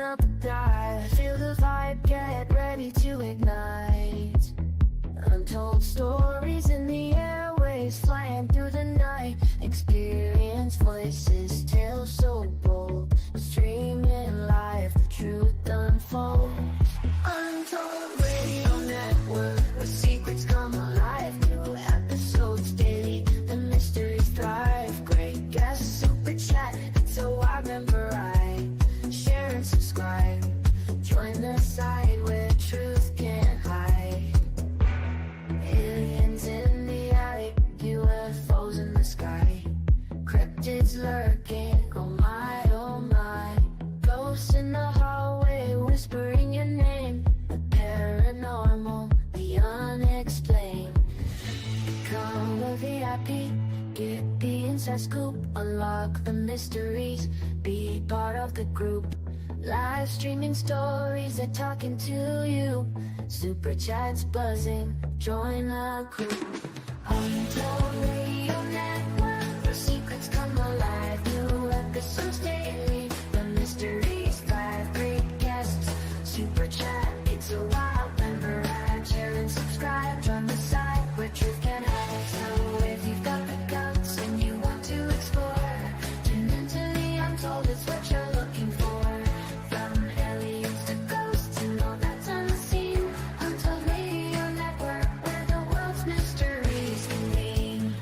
up die. Feel the vibe, get ready to ignite. Untold stories in the airways, flying through the night. Experience voices, tales so bold. Streaming live, the truth unfolds. Untold Radio Network, where secrets come alive. New episodes daily, the mysteries thrive. Great guests, super chat, so I remember I share and subscribe. Join the side where truth can't hide. Aliens in the alley, UFOs in the sky. Cryptids lurking, oh my, oh my. Ghosts in the hallway, whispering your name. The paranormal, the unexplained. Become a VIP, get the inside scoop. Unlock the mysteries, be part of the group. Live streaming stories, they're talking to you. Super chats buzzing, join the crew. Untold Radio Network, the secrets come alive. New episodes daily, the mysteries thrive. Great guests, super chat, it's a wild member ride. Share and subscribe, join the side where truth can hide. So if you've got the guts and you want to explore, tune into the Untold, it's what you're looking for. From aliens to ghosts and all that's unseen. Untold Radio Network, where the world's mysteries convene.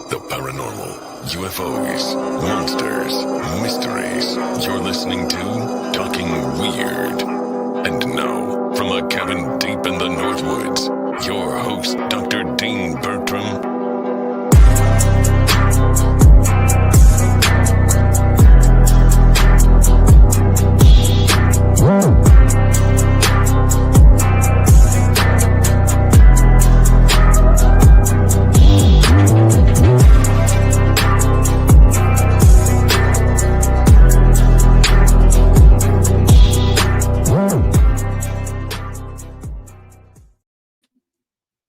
The paranormal, UFOs, monsters, mysteries. You're listening to Talking Weird. And now, from a cabin deep in the Northwoods, your host, Dr. Dean Bertram.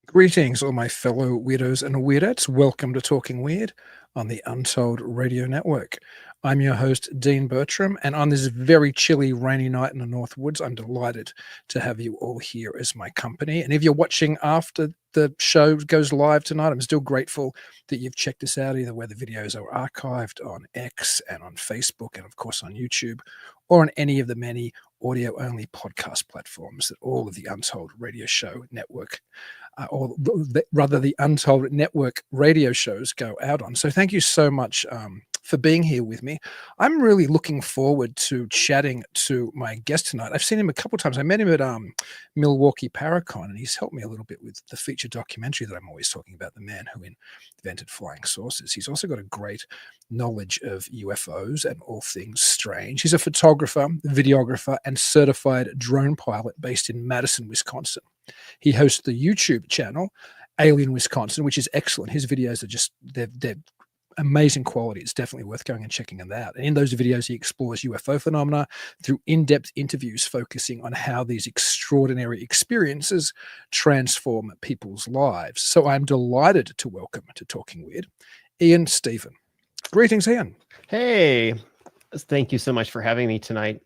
Greetings, all my fellow weirdos and weirdettes. Welcome to Talking Weird on the Untold Radio Network. I'm your host, Dean Bertram, and on this very chilly, rainy night in the Northwoods, I'm delighted to have you all here as my company. And if you're watching after the show goes live tonight, I'm still grateful that you've checked us out, either where the videos are archived on X and on Facebook and, of course, on YouTube, or on any of the many audio-only podcast platforms that all of the Untold Radio Show Network or rather the Untold Network radio shows go out on. So thank you so much for being here with me. I'm really looking forward to chatting to my guest tonight. I've seen him a couple of times. I met him at Milwaukee Paracon, and he's helped me a little bit with the feature documentary that I'm always talking about, the man who invented flying saucers. He's also got a great knowledge of UFOs and all things strange. He's a photographer, videographer, and certified drone pilot based in Madison, Wisconsin. He hosts the YouTube channel Alien Wisconsin, which is excellent. His videos are just they're amazing quality. It's definitely worth going and checking them out. And in those videos, he explores UFO phenomena through in-depth interviews focusing on how these extraordinary experiences transform people's lives. So I'm delighted to welcome to Talking Weird, Ian Stephen. Greetings, Ian. Hey, thank you so much for having me tonight.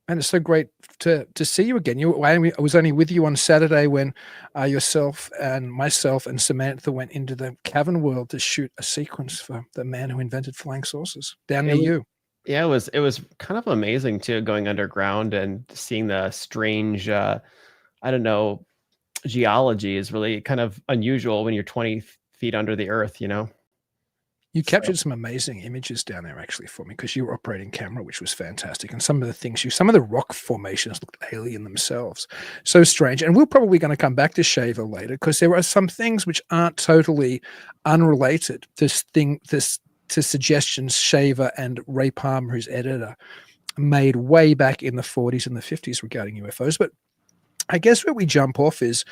And it's so great to see you again. I was only with you on Saturday when yourself and myself and Samantha went into the cavern world to shoot a sequence for the man who invented flying saucers down near you. Yeah, it was kind of amazing too, going underground and seeing the strange, geology is really kind of unusual when you're 20 feet under the earth, you know? You captured some amazing images down there actually for me because you were operating camera, which was fantastic. And some of the rock formations looked alien themselves. So strange. And we're probably going to come back to Shaver later because there are some things which aren't totally unrelated to suggestions Shaver and Ray Palmer, his editor, made way back in the 40s and the 50s regarding UFOs. But I guess where we jump off is,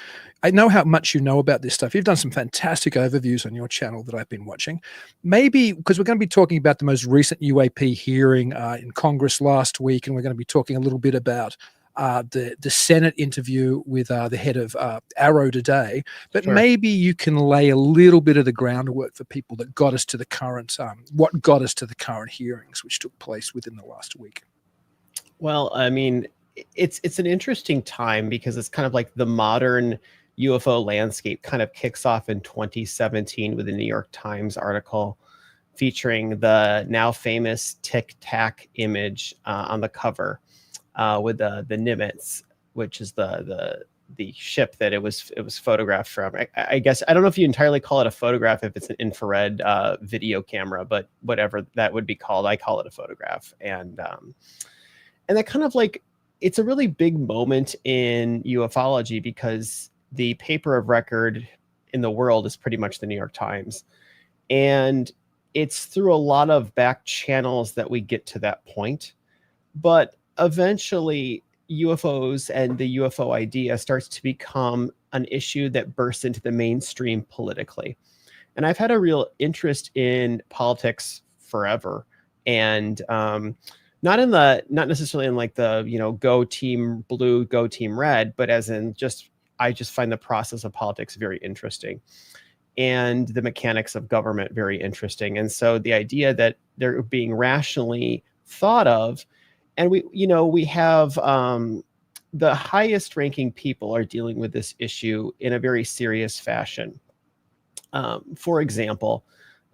I know how much you know about this stuff. You've done some fantastic overviews on your channel that I've been watching. Maybe because we're going to be talking about the most recent UAP hearing in Congress last week, and we're going to be talking a little bit about the Senate interview with the head of AARO today. But Sure. maybe you can lay a little bit of the groundwork for people that got us to the current, what got us to the current hearings, which took place within the last week. Well, I mean, it's an interesting time because it's kind of like the modern UFO landscape kind of kicks off in 2017 with the New York Times article featuring the now famous Tic Tac image on the cover with the Nimitz, which is the ship that it was photographed from. I guess I don't know if you entirely call it a photograph if it's an infrared video camera, but whatever that would be called, I call it a photograph. And that kind of like, it's a really big moment in ufology because the paper of record in the world is pretty much the New York Times. And it's through a lot of back channels that we get to that point. But eventually UFOs and the UFO idea starts to become an issue that bursts into the mainstream politically. And I've had a real interest in politics forever. And not necessarily in like the, go team blue, go team red, but as in I just find the process of politics very interesting and the mechanics of government very interesting. And so the idea that they're being rationally thought of, and we have the highest ranking people are dealing with this issue in a very serious fashion. For example,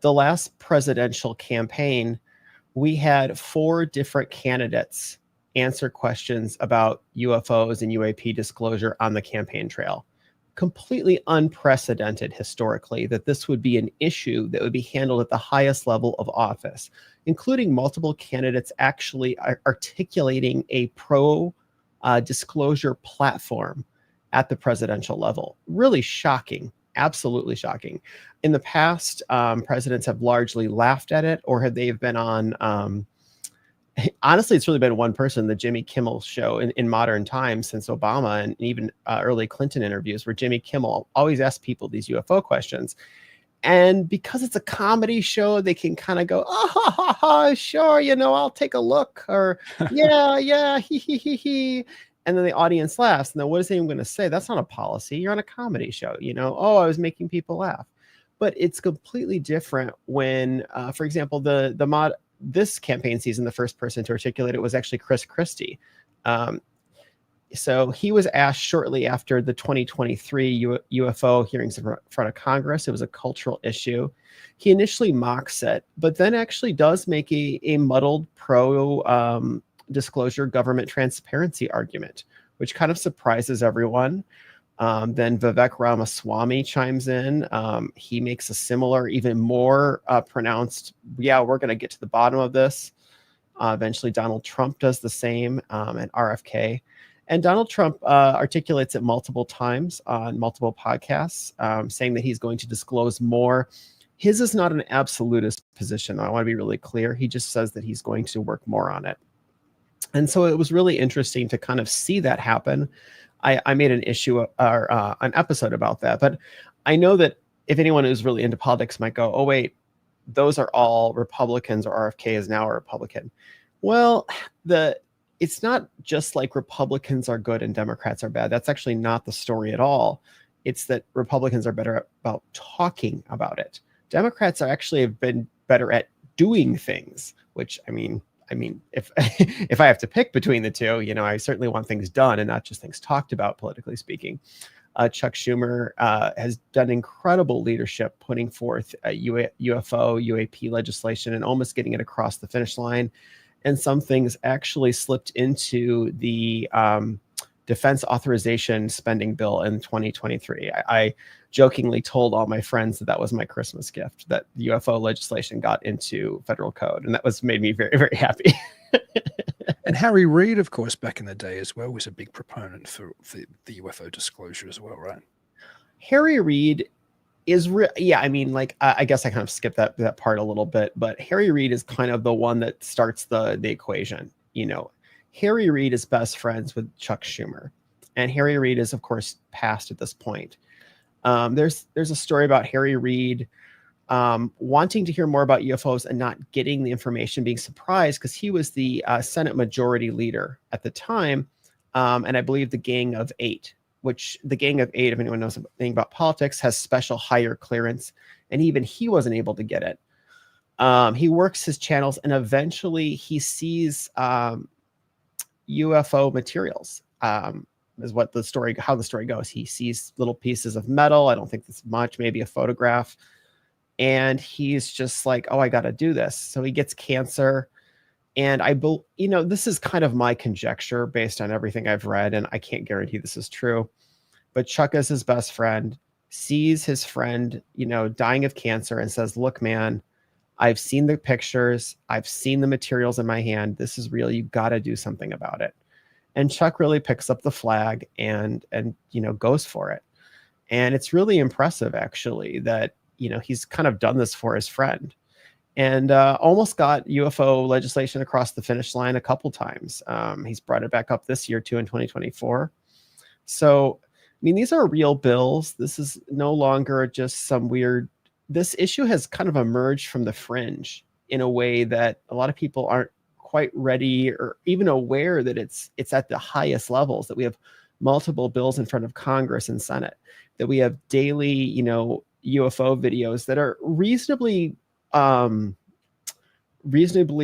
the last presidential campaign, we had 4 different candidates answer questions about UFOs and UAP disclosure on the campaign trail. Completely unprecedented historically that this would be an issue that would be handled at the highest level of office, including multiple candidates actually articulating a pro disclosure platform at the presidential level. Really shocking. Absolutely shocking. In the past, presidents have largely laughed at it, or they've been on, honestly, it's really been one person, the Jimmy Kimmel show in modern times since Obama, and even early Clinton interviews where Jimmy Kimmel always asks people these UFO questions. And because it's a comedy show, they can kind of go, oh, ha, ha, ha, sure, I'll take a look, or yeah, he. And then the audience laughs. And then what is anyone going to say? That's not a policy. You're on a comedy show, Oh, I was making people laugh. But it's completely different when, for example, this campaign season, the first person to articulate it was actually Chris Christie. So he was asked shortly after the 2023 UFO hearings in front of Congress. It was a cultural issue. He initially mocks it, but then actually does make a muddled pro disclosure government transparency argument, which kind of surprises everyone. Then Vivek Ramaswamy chimes in. He makes a similar, even more pronounced, we're going to get to the bottom of this. Eventually, Donald Trump does the same, and RFK. And Donald Trump articulates it multiple times on multiple podcasts, saying that he's going to disclose more. His is not an absolutist position. I want to be really clear. He just says that he's going to work more on it. And so it was really interesting to kind of see that happen. I made an issue or an episode about that, but I know that if anyone who's really into politics might go, oh, wait, those are all Republicans, or RFK is now a Republican. Well, it's not just like Republicans are good and Democrats are bad. That's actually not the story at all. It's that Republicans are better about talking about it. Democrats are actually have been better at doing things, which I mean, if if I have to pick between the two, I certainly want things done and not just things talked about, politically speaking. Chuck Schumer has done incredible leadership, putting forth UFO, UAP legislation and almost getting it across the finish line. And some things actually slipped into the defense authorization spending bill in 2023. I jokingly told all my friends that was my Christmas gift, that UFO legislation got into federal code. And that made me very, very happy. And Harry Reid, of course, back in the day as well, was a big proponent for the UFO disclosure as well, right? Harry Reid is I guess I kind of skipped that part a little bit, but Harry Reid is kind of the one that starts the equation. Harry Reid is best friends with Chuck Schumer, And Harry Reid is, of course, passed at this point. There's a story about Harry Reid wanting to hear more about UFOs and not getting the information, being surprised because he was the Senate Majority Leader at the time, and I believe the Gang of Eight, which the Gang of Eight, if anyone knows anything about politics, has special higher clearance, and even he wasn't able to get it. He works his channels, and eventually he sees UFO materials. Is what how the story goes. He sees little pieces of metal. I don't think that's much, maybe a photograph. And he's just like, oh, I got to do this. So he gets cancer. And this is kind of my conjecture based on everything I've read, and I can't guarantee this is true. But Chuck, as his best friend, sees his friend, dying of cancer and says, look, man, I've seen the pictures. I've seen the materials in my hand. This is real. You've got to do something about it. And Chuck really picks up the flag and goes for it. And it's really impressive, actually, that, he's kind of done this for his friend, and almost got UFO legislation across the finish line a couple times. He's brought it back up this year, too, in 2024. So, these are real bills. This is no longer just some weird... This issue has kind of emerged from the fringe in a way that a lot of people aren't quite ready or even aware that it's at the highest levels, that we have multiple bills in front of Congress and Senate, that we have daily, UFO videos that are reasonably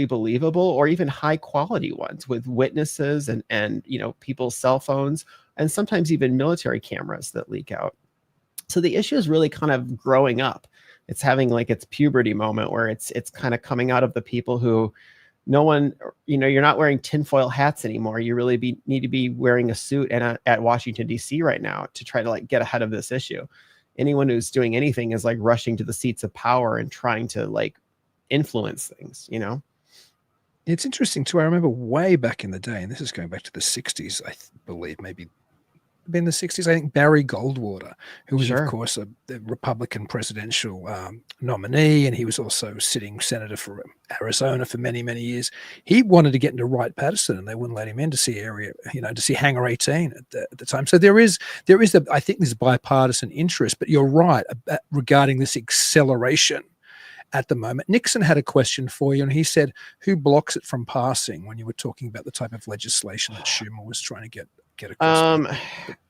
believable, or even high quality ones with witnesses and people's cell phones, and sometimes even military cameras that leak out. So the issue is really kind of growing up. It's having like its puberty moment where it's kind of coming out of the people who no one, you're not wearing tinfoil hats anymore. You really need to be wearing a suit at Washington, D.C. right now to try to get ahead of this issue. Anyone who's doing anything is rushing to the seats of power and trying to influence things, It's interesting too. I remember way back in the day, and this is going back to the 60s, I believe, maybe in the 60s, I think Barry Goldwater, who was, of course, a Republican presidential nominee, and he was also sitting senator for Arizona for many, many years. He wanted to get into Wright-Patterson, and they wouldn't let him in to see to see Hangar 18 at the time. So there is I think this bipartisan interest, but you're right regarding this acceleration at the moment. Nixon had a question for you, and he said, who blocks it from passing, when you were talking about the type of legislation that Schumer was trying to get across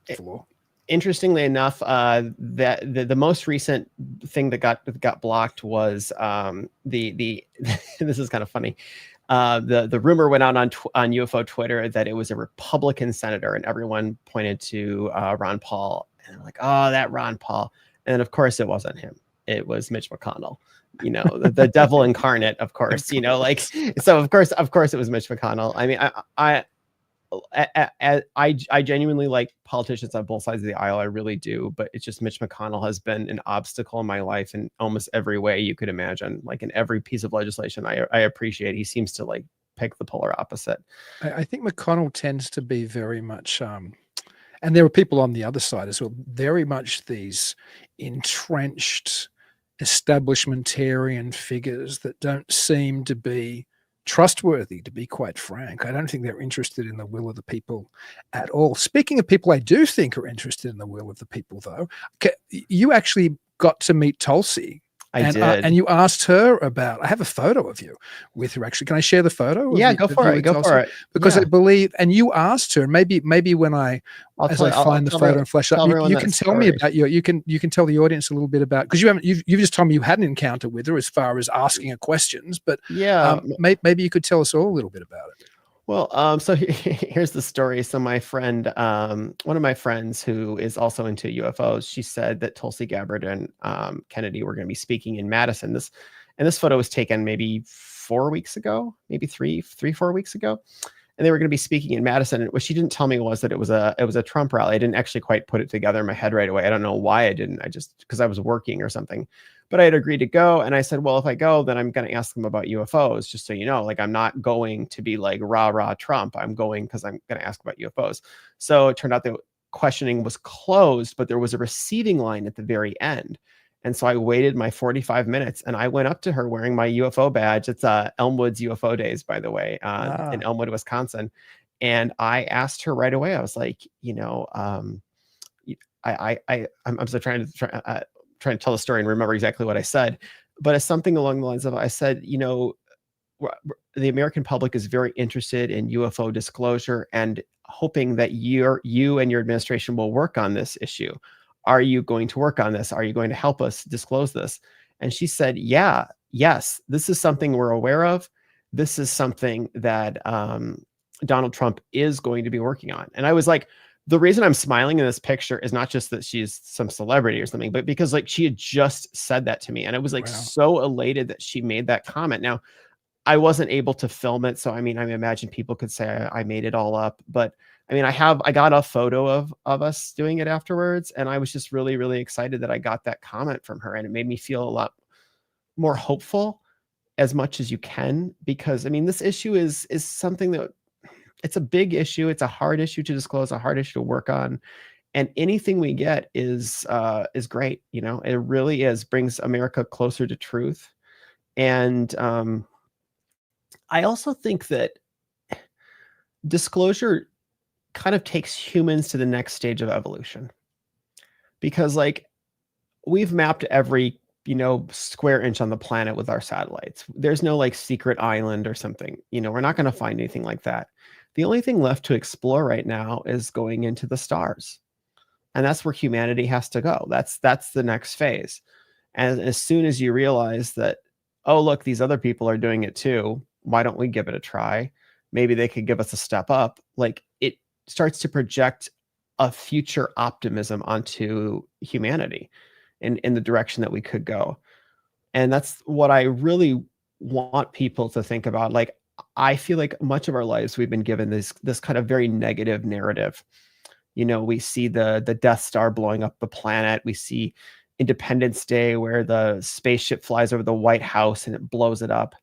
the floor? Interestingly enough, that the most recent thing that got blocked was the this is kind of funny. The rumor went out on UFO Twitter that it was a Republican senator, and everyone pointed to Ron Paul, and they're like, oh, that Ron Paul. And of course it wasn't him. It was Mitch McConnell, the devil incarnate, of course, so of course it was Mitch McConnell. I mean, I genuinely like politicians on both sides of the aisle. I really do. But it's just Mitch McConnell has been an obstacle in my life in almost every way you could imagine. In every piece of legislation I appreciate, he seems to pick the polar opposite. I think McConnell tends to be very much, and there are people on the other side as well, very much these entrenched establishmentarian figures that don't seem to be trustworthy, to be quite frank. I don't think they're interested in the will of the people at all. Speaking of people I do think are interested in the will of the people, though, you actually got to meet Tulsi. I did. And you asked her about, I have a photo of you with her, actually. Can I share the photo? Yeah, go for it. Go for it. Because I believe, and you asked her, maybe when I find the photo and flash up, you can tell me about you can tell the audience a little bit about, because you've just told me you had an encounter with her as far as asking her questions, but maybe you could tell us all a little bit about it. Well, so here's the story. So my friend, one of my friends who is also into UFOs, she said that Tulsi Gabbard and Kennedy were going to be speaking in Madison. This photo was taken maybe 4 weeks ago, maybe 4 weeks ago. And they were going to be speaking in Madison. And what she didn't tell me was that it was a Trump rally. I didn't actually quite put it together in my head right away. I don't know why I didn't. Because I was working or something. But I had agreed to go. And I said, well, if I go, then I'm going to ask them about UFOs, just so you know. I'm not going to be rah Trump. I'm going because I'm going to ask about UFOs. So it turned out that questioning was closed, but there was a receiving line at the very end. And so I waited my 45 minutes, and I went up to her wearing my UFO badge. It's Elmwood's UFO Days, by the way, in Elmwood, Wisconsin. And I asked her right away. I was like, I'm still trying to tell the story and remember exactly what I said, but it's something along the lines of, I said, the American public is very interested in UFO disclosure and hoping that you and your administration will work on this issue. Are you going to work on this? Are you going to help us disclose this? And she said, yes, this is something we're aware of. This is something that Donald Trump is going to be working on. And I was like, the reason I'm smiling in this picture is not just that she's some celebrity or something, but because like she had just said that to me. And I was like so elated that she made that comment. Now, I wasn't able to film it. So, I mean, I imagine people could say I made it all up, but I mean, I got a photo of us doing it afterwards. And I was just really, really excited that I got that comment from her. And it made me feel a lot more hopeful as much as you can, because I mean, this issue is something that it's a big issue. It's a hard issue to disclose, a hard issue to work on. And anything we get is great. It really is, brings America closer to truth. And I also think that disclosure kind of takes humans to the next stage of evolution, because like we've mapped every square inch on the planet with our satellites. There's no like secret island or something. We're not going to find anything like that. The only thing left to explore right now is going into the stars. And that's where humanity has to go. That's the next phase. And as soon as you realize that, oh, look, these other people are doing it too, why don't we give it a try? Maybe they could give us a step up. Like, it starts to project a future optimism onto humanity in the direction that we could go. And that's what I really want people to think about. Like, I feel like much of our lives we've been given this kind of very negative narrative. We see the Death Star blowing up the planet. We see Independence Day where the spaceship flies over the White House and it blows it up.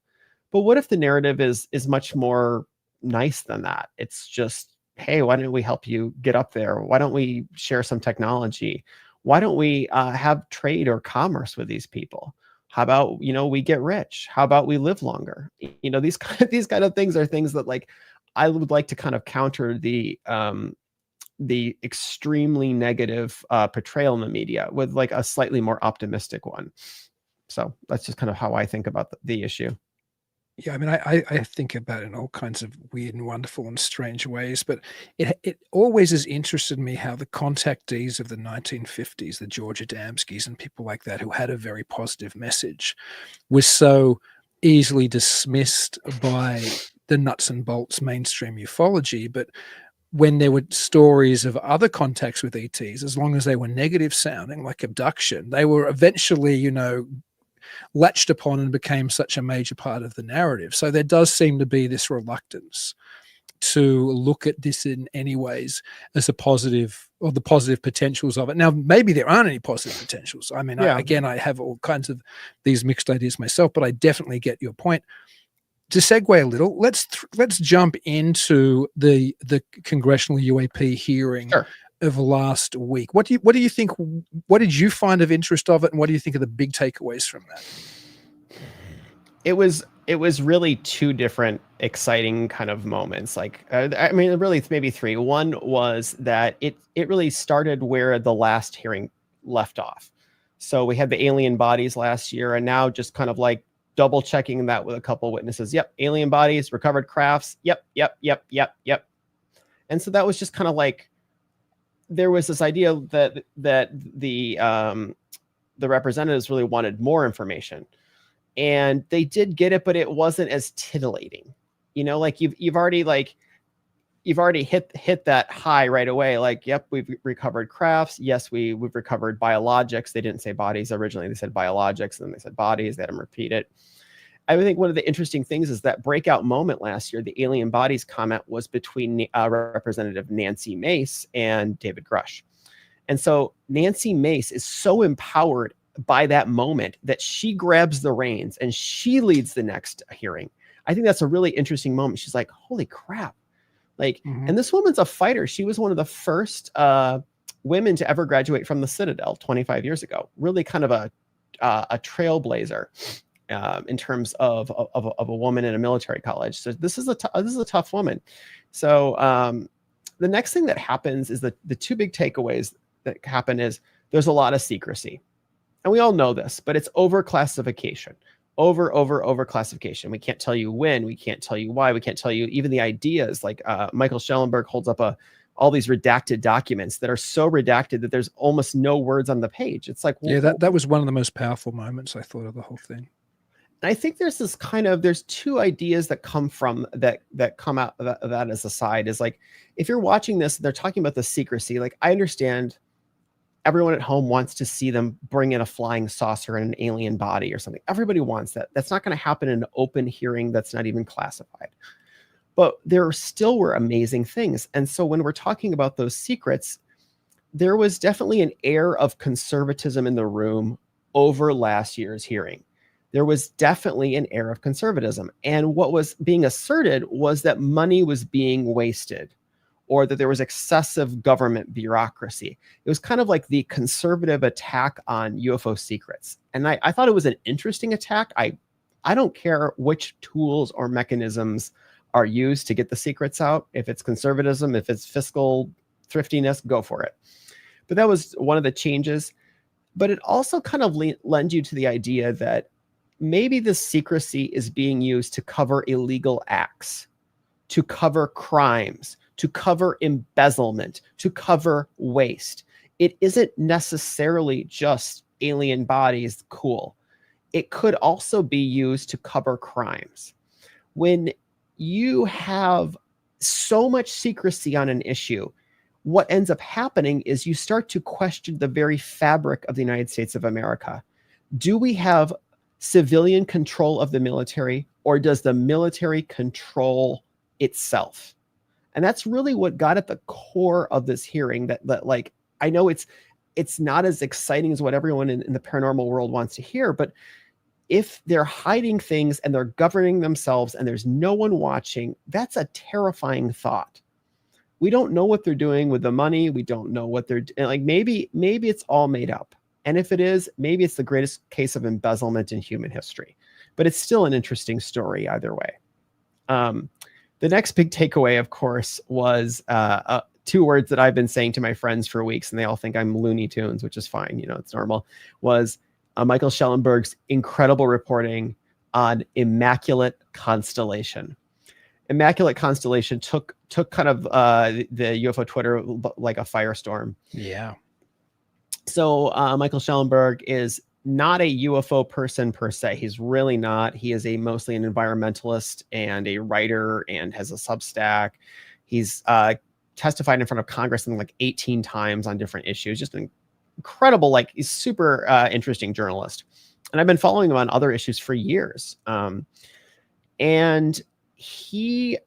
But what if the narrative is much more nice than that? It's just, hey, why don't we help you get up there? Why don't we share some technology? Why don't we have trade or commerce with these people? How about, we get rich? How about we live longer? These kind of things are things that like I would like to kind of counter the extremely negative portrayal in the media with like a slightly more optimistic one. So that's just kind of how I think about the issue. Yeah, I mean, I think about it in all kinds of weird and wonderful and strange ways, but it always has interested me how the contactees of the 1950s, the George Adamskis and people like that, who had a very positive message, was so easily dismissed by the nuts and bolts mainstream ufology. But when there were stories of other contacts with ETs, as long as they were negative sounding, like abduction, they were eventually, latched upon and became such a major part of the narrative. So there does seem to be this reluctance to look at this in any ways as a positive, or the positive potentials of it. Now, maybe there aren't any positive potentials. I mean, Yeah. I have all kinds of these mixed ideas myself, but I definitely get your point. To segue a little, let's jump into the congressional UAP hearing. Sure. Of last week. What do you think? What did you find of interest of it, and what do you think are the big takeaways from that? It was really two different exciting kind of moments. Like, I mean, really it's maybe three. One was that it really started where the last hearing left off. So we had the alien bodies last year, and now just kind of like double checking that with a couple of witnesses. Yep, alien bodies, recovered crafts. Yep. And so that was just kind of like, there was this idea that the representatives really wanted more information, and they did get it, but it wasn't as titillating. Like you've already hit that high right away. Like, yep, we've recovered crafts. Yes, we've recovered biologics. They didn't say bodies originally. They said biologics, and then they said bodies. They had them repeat it. I think one of the interesting things is that breakout moment last year, the alien bodies comment, was between Representative Nancy Mace and David Grush. And so Nancy Mace is so empowered by that moment that she grabs the reins and she leads the next hearing. I think that's a really interesting moment. She's like, holy crap. Like, and this woman's a fighter. She was one of the first women to ever graduate from the Citadel 25 years ago. Really kind of a trailblazer. in terms of a woman in a military college. So this is a tough woman. So the next thing that happens is the two big takeaways that happen is there's a lot of secrecy. And we all know this, but it's overclassification. Overclassification. We can't tell you when, we can't tell you why, we can't tell you even the ideas. Like Michael Schellenberg holds up all these redacted documents that are so redacted that there's almost no words on the page. It's like, yeah, that was one of the most powerful moments, I thought, of the whole thing. And I think there's this there's two ideas that come from that come out of that as a side is like, if you're watching this, they're talking about the secrecy. Like, I understand everyone at home wants to see them bring in a flying saucer in an alien body or something. Everybody wants that. That's not going to happen in an open hearing that's not even classified. But there still were amazing things. And so when we're talking about those secrets, there was definitely an air of conservatism in the room over last year's hearing. There was definitely an air of conservatism. And what was being asserted was that money was being wasted, or that there was excessive government bureaucracy. It was kind of like the conservative attack on UFO secrets. And I thought it was an interesting attack. I don't care which tools or mechanisms are used to get the secrets out. If it's conservatism, if it's fiscal thriftiness, go for it. But that was one of the changes. But it also kind of lends you to the idea that maybe the secrecy is being used to cover illegal acts, to cover crimes, to cover embezzlement, to cover waste. It isn't necessarily just alien bodies, cool. It could also be used to cover crimes. When you have so much secrecy on an issue, what ends up happening is you start to question the very fabric of the United States of America. Do we have civilian control of the military, or does the military control itself? And that's really what got at the core of this hearing, that like, I know it's not as exciting as what everyone in the paranormal world wants to hear, but if they're hiding things and they're governing themselves and there's no one watching, that's a terrifying thought. We don't know what they're doing with the money. We don't know what they're like. Maybe it's all made up. And if it is, maybe it's the greatest case of embezzlement in human history, but it's still an interesting story either way. The next big takeaway, of course, was two words that I've been saying to my friends for weeks, and they all think I'm Looney Tunes, which is fine. You know, it's normal, was Michael Schellenberg's incredible reporting on Immaculate Constellation. Immaculate Constellation took kind of the UFO Twitter like a firestorm. Yeah. So Michael Schellenberg is not a UFO person per se. He's really not. He is mostly an environmentalist and a writer and has a Substack. He's testified in front of Congress like 18 times on different issues. Just an incredible, like, he's super interesting journalist. And I've been following him on other issues for years. And he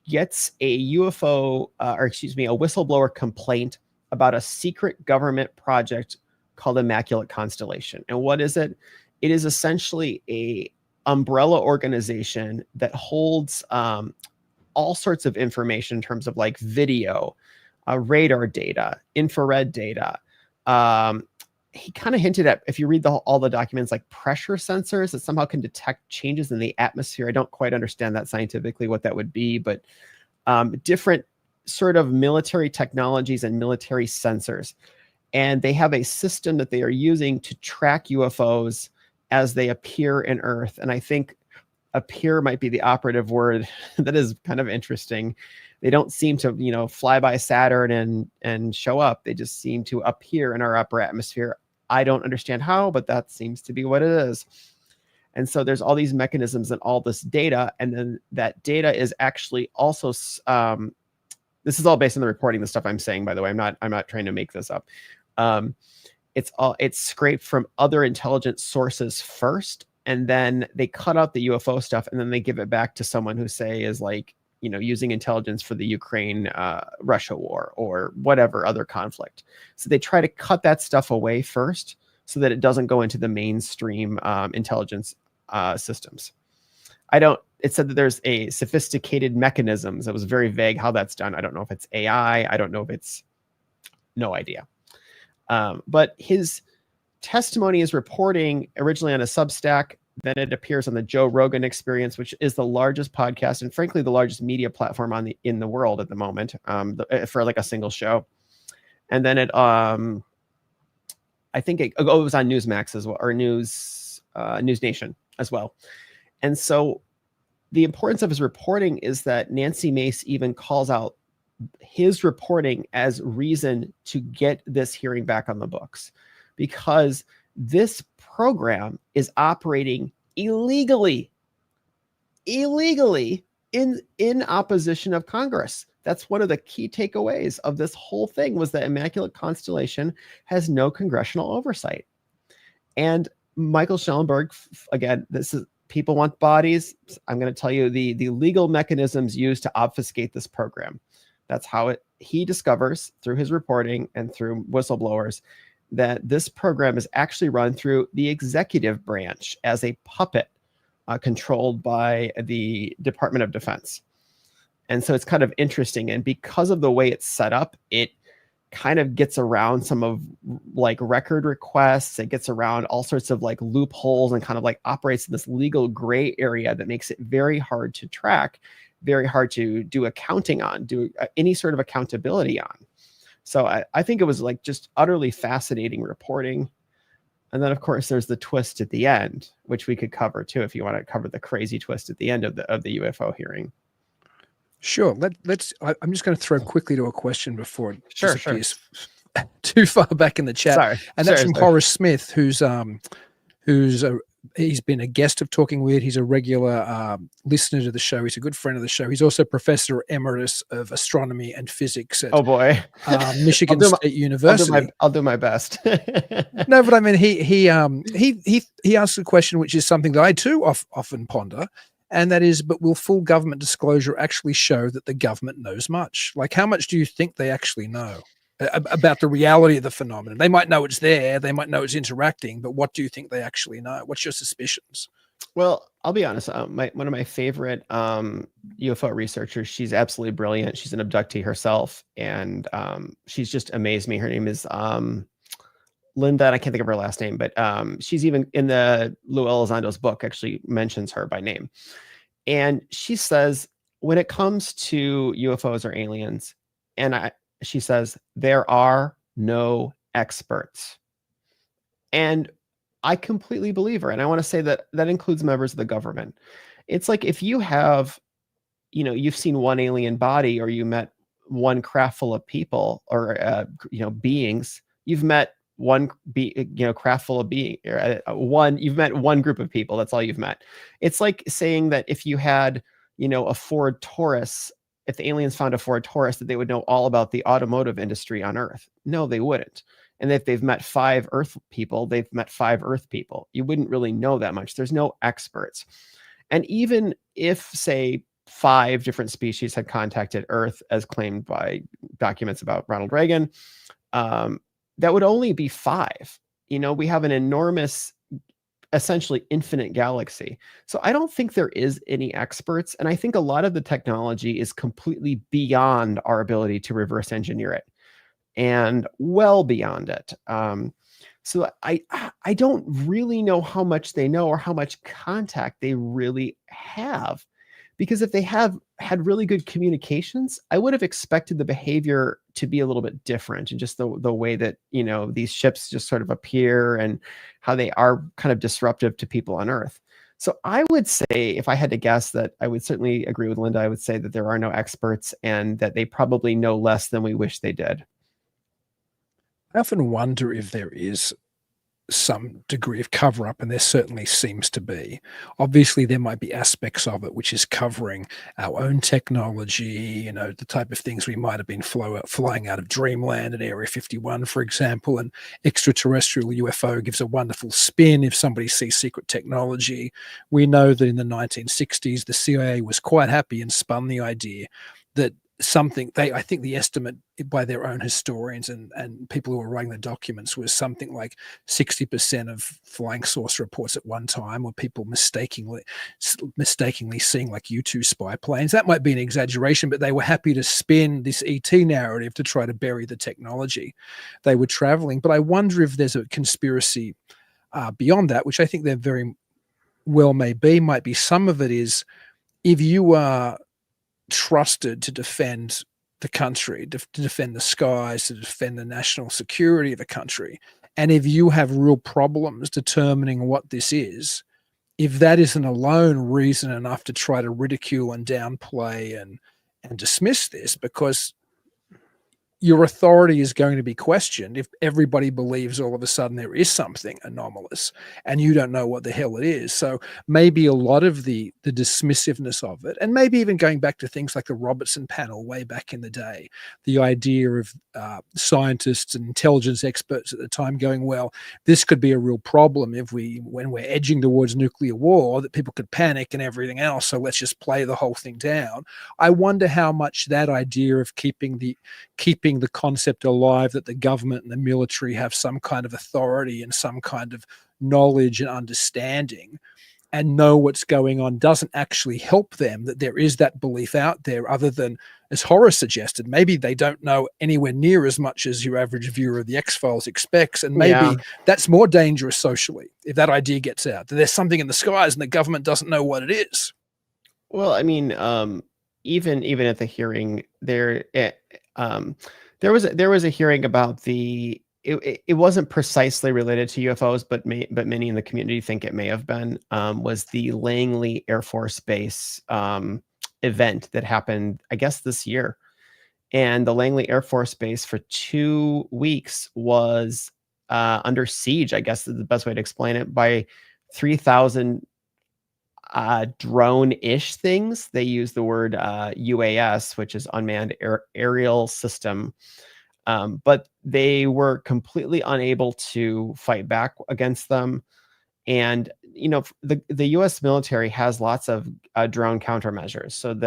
gets a whistleblower complaint about a secret government project called Immaculate Constellation. And what is it? It is essentially a umbrella organization that holds all sorts of information in terms of like video, radar data, infrared data. He kind of hinted at, if you read all the documents, like pressure sensors that somehow can detect changes in the atmosphere. I don't quite understand that scientifically, what that would be, but different sort of military technologies and military sensors. And they have a system that they are using to track UFOs as they appear in Earth. And I think appear might be the operative word. That is kind of interesting. They don't seem to, fly by Saturn and show up. They just seem to appear in our upper atmosphere. I don't understand how, but that seems to be what it is. And so there's all these mechanisms and all this data. And then that data is actually also, this is all based on the reporting, the stuff I'm saying, by the way. I'm not trying to make this up. It's scraped from other intelligence sources first, and then they cut out the UFO stuff, and then they give it back to someone who is like, using intelligence for the Ukraine, Russia war or whatever other conflict. So they try to cut that stuff away first so that it doesn't go into the mainstream intelligence systems. It said that there's a sophisticated mechanisms. It was very vague how that's done. I don't know if it's AI. I don't know if it's, no idea. But his testimony is reporting originally on a Substack. Then it appears on the Joe Rogan Experience, which is the largest podcast and frankly the largest media platform in the world at the moment, for like a single show. And then it I think it was on Newsmax as well, or News Nation as well. And so the importance of his reporting is that Nancy Mace even calls out his reporting as reason to get this hearing back on the books, because this program is operating illegally in opposition of Congress. That's one of the key takeaways of this whole thing, was that Immaculate Constellation has no congressional oversight. And Michael Schellenberg, again, this is, people want bodies. I'm going to tell you the legal mechanisms used to obfuscate this program. That's how he discovers through his reporting and through whistleblowers that this program is actually run through the executive branch as a puppet, controlled by the Department of Defense. And so it's kind of interesting. And because of the way it's set up, it kind of gets around some of like record requests. It gets around all sorts of like loopholes and kind of like operates in this legal gray area that makes it very hard to track, very hard to do accounting on, do any sort of accountability on. So I think it was like just utterly fascinating reporting. And then of course there's the twist at the end, which we could cover too, if you want to cover the crazy twist at the end of the UFO hearing. Sure. I'm just going to throw quickly to a question before it Sure. disappears too far back in the chat. Sorry. And that's from Horace Smith, who's he's been a guest of Talking Weird. He's a regular listener to the show. He's a good friend of the show. He's also Professor Emeritus of Astronomy and Physics at Michigan State University. I'll do my best. No, but I mean, he asked a question, which is something that I too often ponder. And that is, but will full government disclosure actually show that the government knows much? Like, how much do you think they actually know about the reality of the phenomenon? They might know it's there, they might know it's interacting, but what do you think they actually know? What's your suspicions? Well, I'll be honest. One of my favorite UFO researchers, she's absolutely brilliant. She's an abductee herself, and she's just amazed me. Her name is Linda, and I can't think of her last name, but she's even in the Lou Elizondo's book actually mentions her by name. And she says, when it comes to UFOs or aliens, she says, there are no experts. And I completely believe her. And I want to say that that includes members of the government. It's like, if you have, you've seen one alien body, or you met one craft full of people, or, beings, you've met one craft full of being, you've met one group of people. That's all you've met. It's like saying that if you had, a Ford Taurus, if the aliens found a Ford Taurus, that they would know all about the automotive industry on Earth. No, they wouldn't. And if they've met 5 Earth people, they've met 5 Earth people. You wouldn't really know that much. There's no experts. And even if, say, 5 different species had contacted Earth, as claimed by documents about Ronald Reagan, that would only be 5. We have an enormous, essentially infinite galaxy. So I don't think there is any experts. And I think a lot of the technology is completely beyond our ability to reverse engineer it, and well beyond it. So I don't really know how much they know or how much contact they really have. Because if they have had really good communications, I would have expected the behavior to be a little bit different, and just the way that, these ships just sort of appear and how they are kind of disruptive to people on Earth. So I would say, if I had to guess, that I would certainly agree with Linda. I would say that there are no experts, and that they probably know less than we wish they did. I often wonder if there is some degree of cover up, and there certainly seems to be. Obviously, there might be aspects of it which is covering our own technology, the type of things we might have been flying out of Dreamland and Area 51, for example. And extraterrestrial UFO gives a wonderful spin if somebody sees secret technology. We know that in the 1960s, the CIA was quite happy and spun the idea that I think the estimate by their own historians and people who were writing the documents was something like 60% of flying saucer reports at one time were people mistakenly seeing like U-2 spy planes. That might be an exaggeration, but they were happy to spin this ET narrative to try to bury the technology they were traveling. But I wonder if there's a conspiracy beyond that, which I think there very well may be, might be some of it is, if you are trusted to defend the country, to defend the skies, to defend the national security of the country, and if you have real problems determining what this is, if that isn't alone reason enough to try to ridicule and downplay and dismiss this, because your authority is going to be questioned if everybody believes all of a sudden there is something anomalous and you don't know what the hell it is. So maybe a lot of the dismissiveness of it, and maybe even going back to things like the Robertson panel way back in the day, the idea of scientists and intelligence experts at the time going, well, this could be a real problem when we're edging towards nuclear war, that people could panic and everything else. So let's just play the whole thing down. I wonder how much that idea of keeping the concept alive that the government and the military have some kind of authority and some kind of knowledge and understanding and know what's going on doesn't actually help them, that there is that belief out there, other than, as Horace suggested, maybe they don't know anywhere near as much as your average viewer of the X-Files expects. And maybe that's more dangerous socially if that idea gets out, that there's something in the skies and the government doesn't know what it is. Well, I mean, even at the hearing there was a hearing about it wasn't precisely related to UFOs, but many in the community think it may have been, was the Langley Air Force Base event that happened, I guess, this year. And the Langley Air Force Base for 2 weeks was under siege, I guess is the best way to explain it, by 3,000 drone-ish things. They use the word UAS, which is unmanned aerial system. But they were completely unable to fight back against them. And, you know, the U.S. military has lots of drone countermeasures. So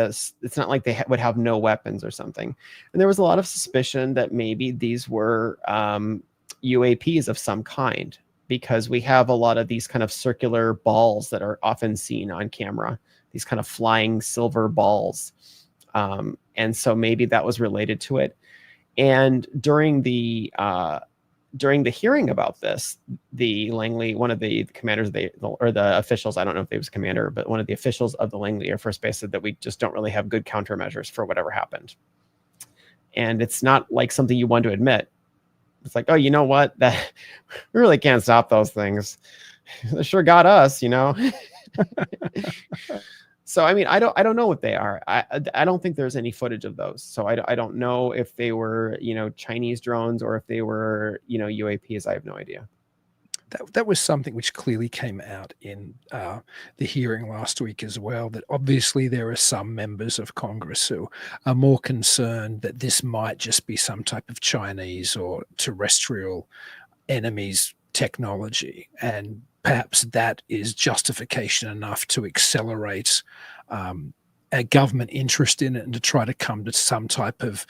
it's not like they would have no weapons or something. And there was a lot of suspicion that maybe these were UAPs of some kind, because we have a lot of these kind of circular balls that are often seen on camera, these kind of flying silver balls. And so maybe that was related to it. And during the hearing about this, the Langley, one of the commanders, or the officials, I don't know if he was commander, but one of the officials of the Langley Air Force Base said that we just don't really have good countermeasures for whatever happened. And it's not like something you want to admit. It's like, oh, you know what? That we really can't stop those things. They sure got us, you know. So I mean, I don't know what they are. I don't think there's any footage of those. So I don't know if they were, you know, Chinese drones or if they were, you know, UAPs. I have no idea. That was something which clearly came out in the hearing last week as well, that obviously there are some members of Congress who are more concerned that this might just be some type of Chinese or terrestrial enemies technology, and perhaps that is justification enough to accelerate a government interest in it and to try to come to some type of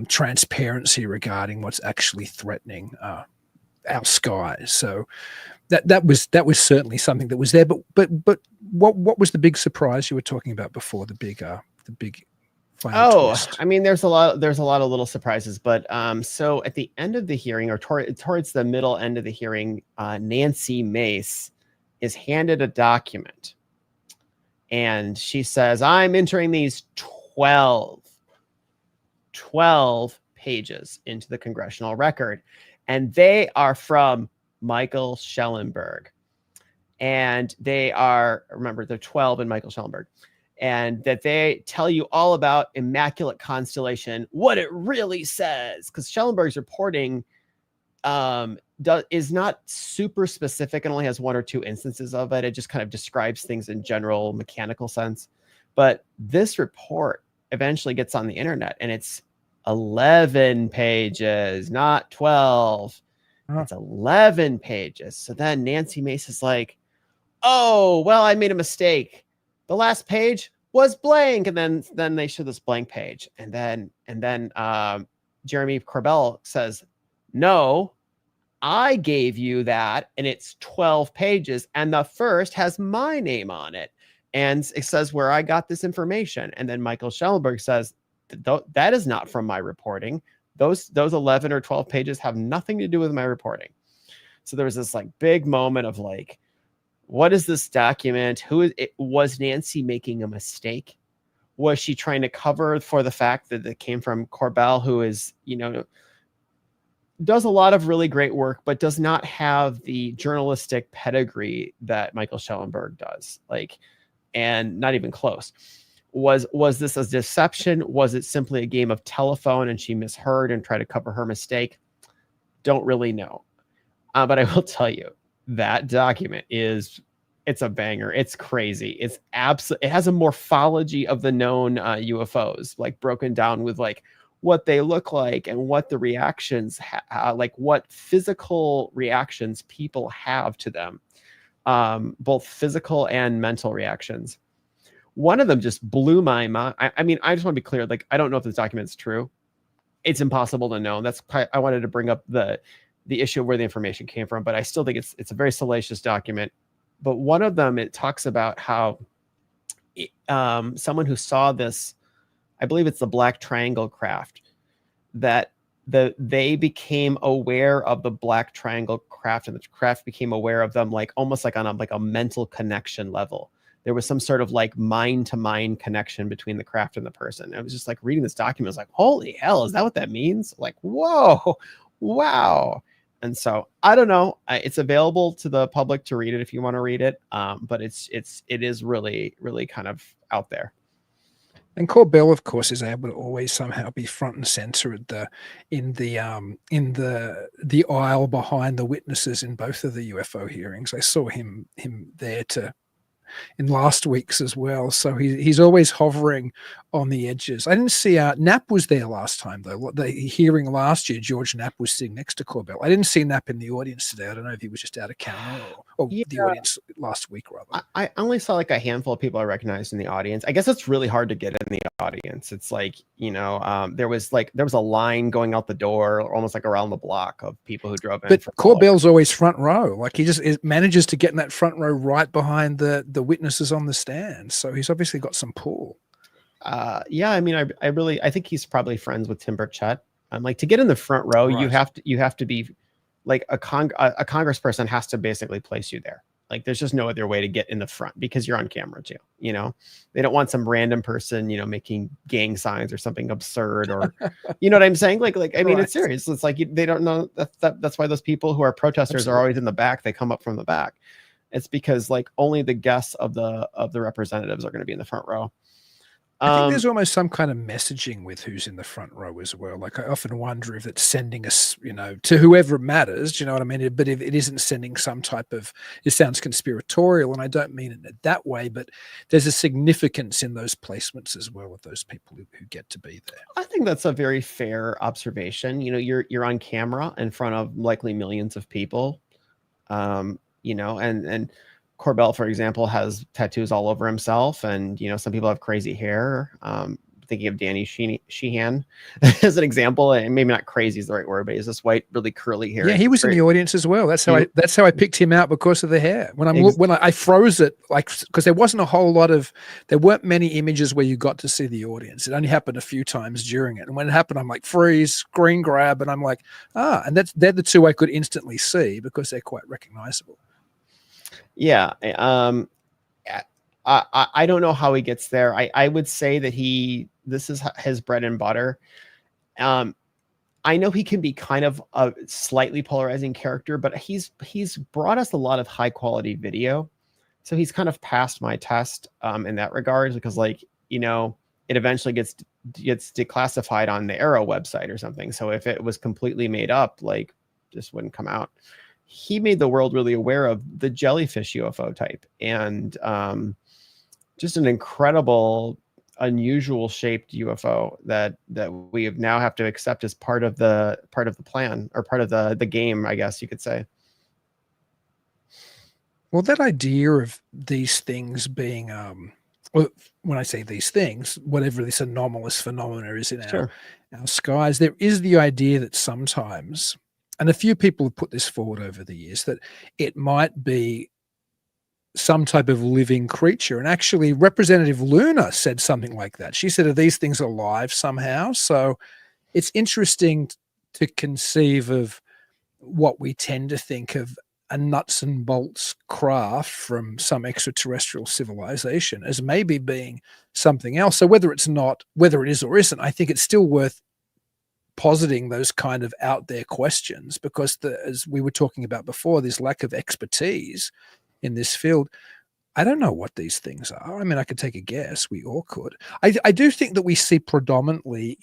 transparency regarding what's actually threatening our skies. So that was certainly something that was there. But what was the big surprise you were talking about before, the big final twist? I mean, there's a lot of little surprises, but so at the end of the hearing, or towards the middle end of the hearing, Nancy Mace is handed a document, and she says, I'm entering these 12 pages into the congressional record, and they are from Michael Schellenberg. And they are, remember, they're 12 in Michael Schellenberg. And that they tell you all about Immaculate Constellation, what it really says. Because Schellenberg's reporting is not super specific and only has 1 or 2 instances of it. It just kind of describes things in general mechanical sense. But this report eventually gets on the internet, and it's 11 pages, not 12. It's 11 pages. So then Nancy Mace is like, oh, well, I made a mistake. The last page was blank. And then they show this blank page. And then Jeremy Corbell says, no, I gave you that, and it's 12 pages. And the first has my name on it. And it says where I got this information. And then Michael Schellenberg says, that is not from my reporting. Those 11 or 12 pages have nothing to do with my reporting. So there was this like big moment of like, What is this document? Was Nancy making a mistake? Was she trying to cover for the fact that it came from Corbell, who is, does a lot of really great work, but does not have the journalistic pedigree that Michael Schellenberg does, and not even close. Was this a deception? Was it simply a game of telephone and she misheard and tried to cover her mistake? Don't really know. But I will tell you, that document it's a banger. It's crazy. It has a morphology of the known UFOs, broken down with what they look like and what the reactions, what physical reactions people have to them, both physical and mental reactions. One of them just blew my mind. I mean, I just want to be clear. I don't know if this document's true. It's impossible to know. That's I wanted to bring up the issue of where the information came from, but I still think it's a very salacious document. But one of them, it talks about how someone who saw this, I believe it's the Black Triangle craft, that they became aware of the Black Triangle craft, and the craft became aware of them almost on a mental connection level. There was some sort of mind to mind connection between the craft and the person. I was just reading this document, I was holy hell, is that what that means? Whoa, wow. And so I don't know. It's available to the public to read it if you want to read it. But it is really, really kind of out there. And Corbell, of course, is able to always somehow be front and center in the aisle behind the witnesses in both of the UFO hearings. I saw him there in last week's as well. So he's always hovering on the edges. I didn't see Knapp was there last time, though. The hearing last year, George Knapp was sitting next to Corbell. I didn't see Knapp in the audience today. I don't know if he was just out of camera or the audience last week, rather. I only saw a handful of people I recognized in the audience. I guess it's really hard to get in the audience. It's there was a line going out the door almost around the block of people who drove in. But Corbell's always front row. He just manages to get in that front row right behind the witnesses on the stand. So he's obviously got some pull. Yeah, I mean, I think he's probably friends with Tim Burchett. To get in the front row, right, you have to be a congressperson has to basically place you there. There's just no other way to get in the front because you're on camera too. They don't want some random person, making gang signs or something absurd, or you know what I'm saying? I mean, right. It's serious. It's they don't know that's why those people who are protesters Absolutely. Are always in the back. They come up from the back. It's because only the guests of the representatives are going to be in the front row. I think there's almost some kind of messaging with who's in the front row as well. I often wonder if it's sending us, to whoever it matters, do you know what I mean? But if it isn't sending some type of, it sounds conspiratorial, and I don't mean it that way, but there's a significance in those placements as well of those people who get to be there. I think that's a very fair observation. You're on camera in front of likely millions of people, and Corbell, for example, has tattoos all over himself, and some people have crazy hair. Thinking of Danny Sheehan as an example, and maybe not crazy is the right word, but he's this white, really curly hair. Yeah, he was in the audience as well. That's how I picked him out, because of the hair. When I froze it, because there wasn't there weren't many images where you got to see the audience. It only happened a few times during it, and when it happened, I'm freeze, screen grab, and I'm and they're the two I could instantly see because they're quite recognizable. Yeah. I don't know how he gets there. I would say that this is his bread and butter. I know he can be kind of a slightly polarizing character, but he's brought us a lot of high quality video. So he's kind of passed my test in that regard, because it eventually gets declassified on the AARO website or something. So if it was completely made up, this wouldn't come out. He made the world really aware of the jellyfish UFO type, and just an incredible, unusual shaped UFO that we now have to accept as part of the plan, or part of the game, I guess you could say. Well, that idea of these things being, well, when I say these things, whatever this anomalous phenomena is in our skies, there is the idea that sometimes, and a few people have put this forward over the years, that it might be some type of living creature. And actually, Representative Luna said something like that. She said, are these things alive somehow? So it's interesting to conceive of what we tend to think of a nuts and bolts craft from some extraterrestrial civilization as maybe being something else. So whether it is or isn't, I think it's still worth positing those kind of out there questions, because as we were talking about before, this lack of expertise in this field. I don't know what these things are. I mean, I could take a guess. We all could. I do think that we see predominantly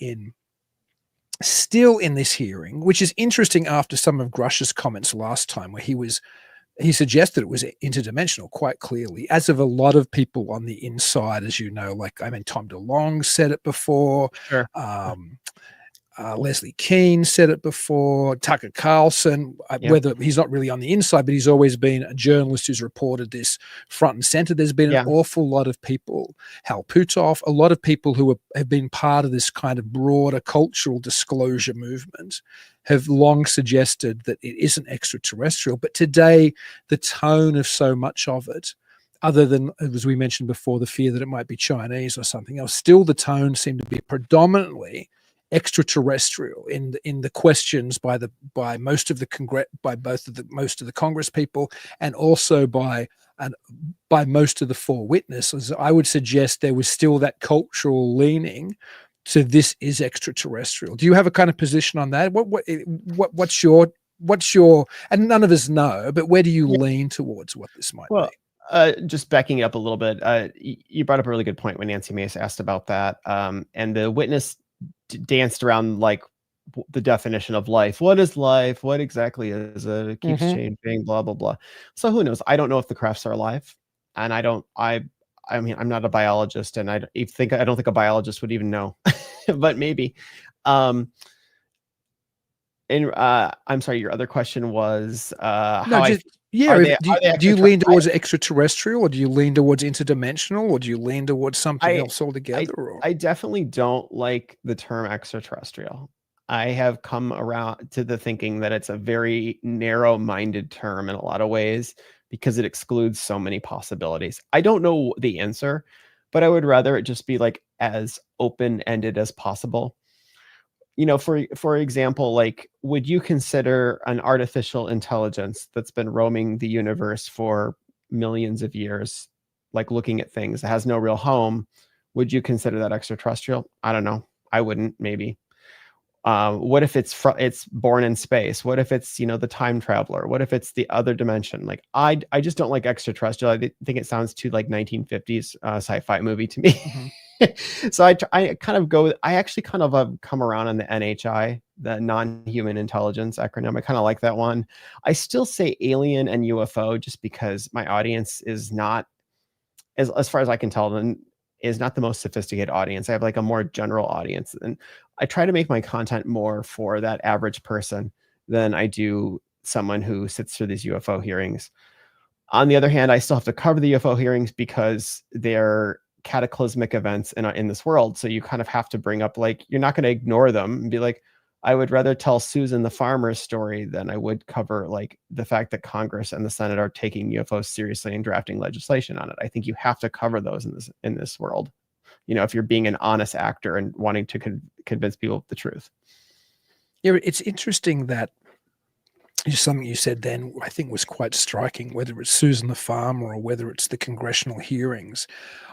still in this hearing, which is interesting after some of Grush's comments last time, where he suggested it was interdimensional quite clearly, as of a lot of people on the inside, as you know, like, I mean, Tom DeLonge said it before. Sure. Leslie Keane said it before. Tucker Carlson, whether he's not really on the inside, but he's always been a journalist who's reported this front and center. There's been an awful lot of people, Hal Puthoff, a lot of people who have been part of this kind of broader cultural disclosure movement, have long suggested that it isn't extraterrestrial. But today, the tone of so much of it, other than, as we mentioned before, the fear that it might be Chinese or something else, still the tone seemed to be predominantly extraterrestrial in the questions by most of the Congress people, and also by most of the four witnesses. I would suggest there was still that cultural leaning to this is extraterrestrial. Do you have a kind of position on that? What's your, and none of us know, but where do you lean towards what this might be? Just backing up a little bit, you brought up a really good point when Nancy Mace asked about that, and the witness danced around like the definition of life. What is life? What exactly is it? It keeps changing, blah, blah, blah. So who knows? I don't know if the crafts are alive, and I mean, I'm not a biologist, and I don't think a biologist would even know, but maybe. I'm sorry, your other question was do you lean towards extraterrestrial, or do you lean towards interdimensional, or do you lean towards something else altogether? I definitely don't like the term extraterrestrial. I have come around to the thinking that it's a very narrow-minded term in a lot of ways, because it excludes so many possibilities. I don't know the answer, but I would rather it just be like as open-ended as possible. You know, for example, like, would you consider an artificial intelligence that's been roaming the universe for millions of years, like looking at things that has no real home? Would you consider that extraterrestrial? I don't know. I wouldn't, maybe. What if it's born in space? What if it's, the time traveler? What if it's the other dimension? Like, I just don't like extraterrestrial. I think it sounds too like 1950s sci-fi movie to me. So I actually kind of have come around on the NHI, the non-human intelligence acronym. I kind of like that one. I still say alien and UFO just because my audience is not, as far as I can tell, is not the most sophisticated audience. I have like a more general audience, and I try to make my content more for that average person than I do someone who sits through these UFO hearings. On the other hand, I still have to cover the UFO hearings because they're cataclysmic events in this world. So you kind of have to bring up, like, you're not going to ignore them and be like, I would rather tell Susan the farmer's story than I would cover like the fact that Congress and the Senate are taking UFOs seriously and drafting legislation on it. I think you have to cover those in this world, if you're being an honest actor and wanting to convince people of the truth. Yeah, it's interesting that something you said then, I think, was quite striking, whether it's Susan the farmer or whether it's the congressional hearings.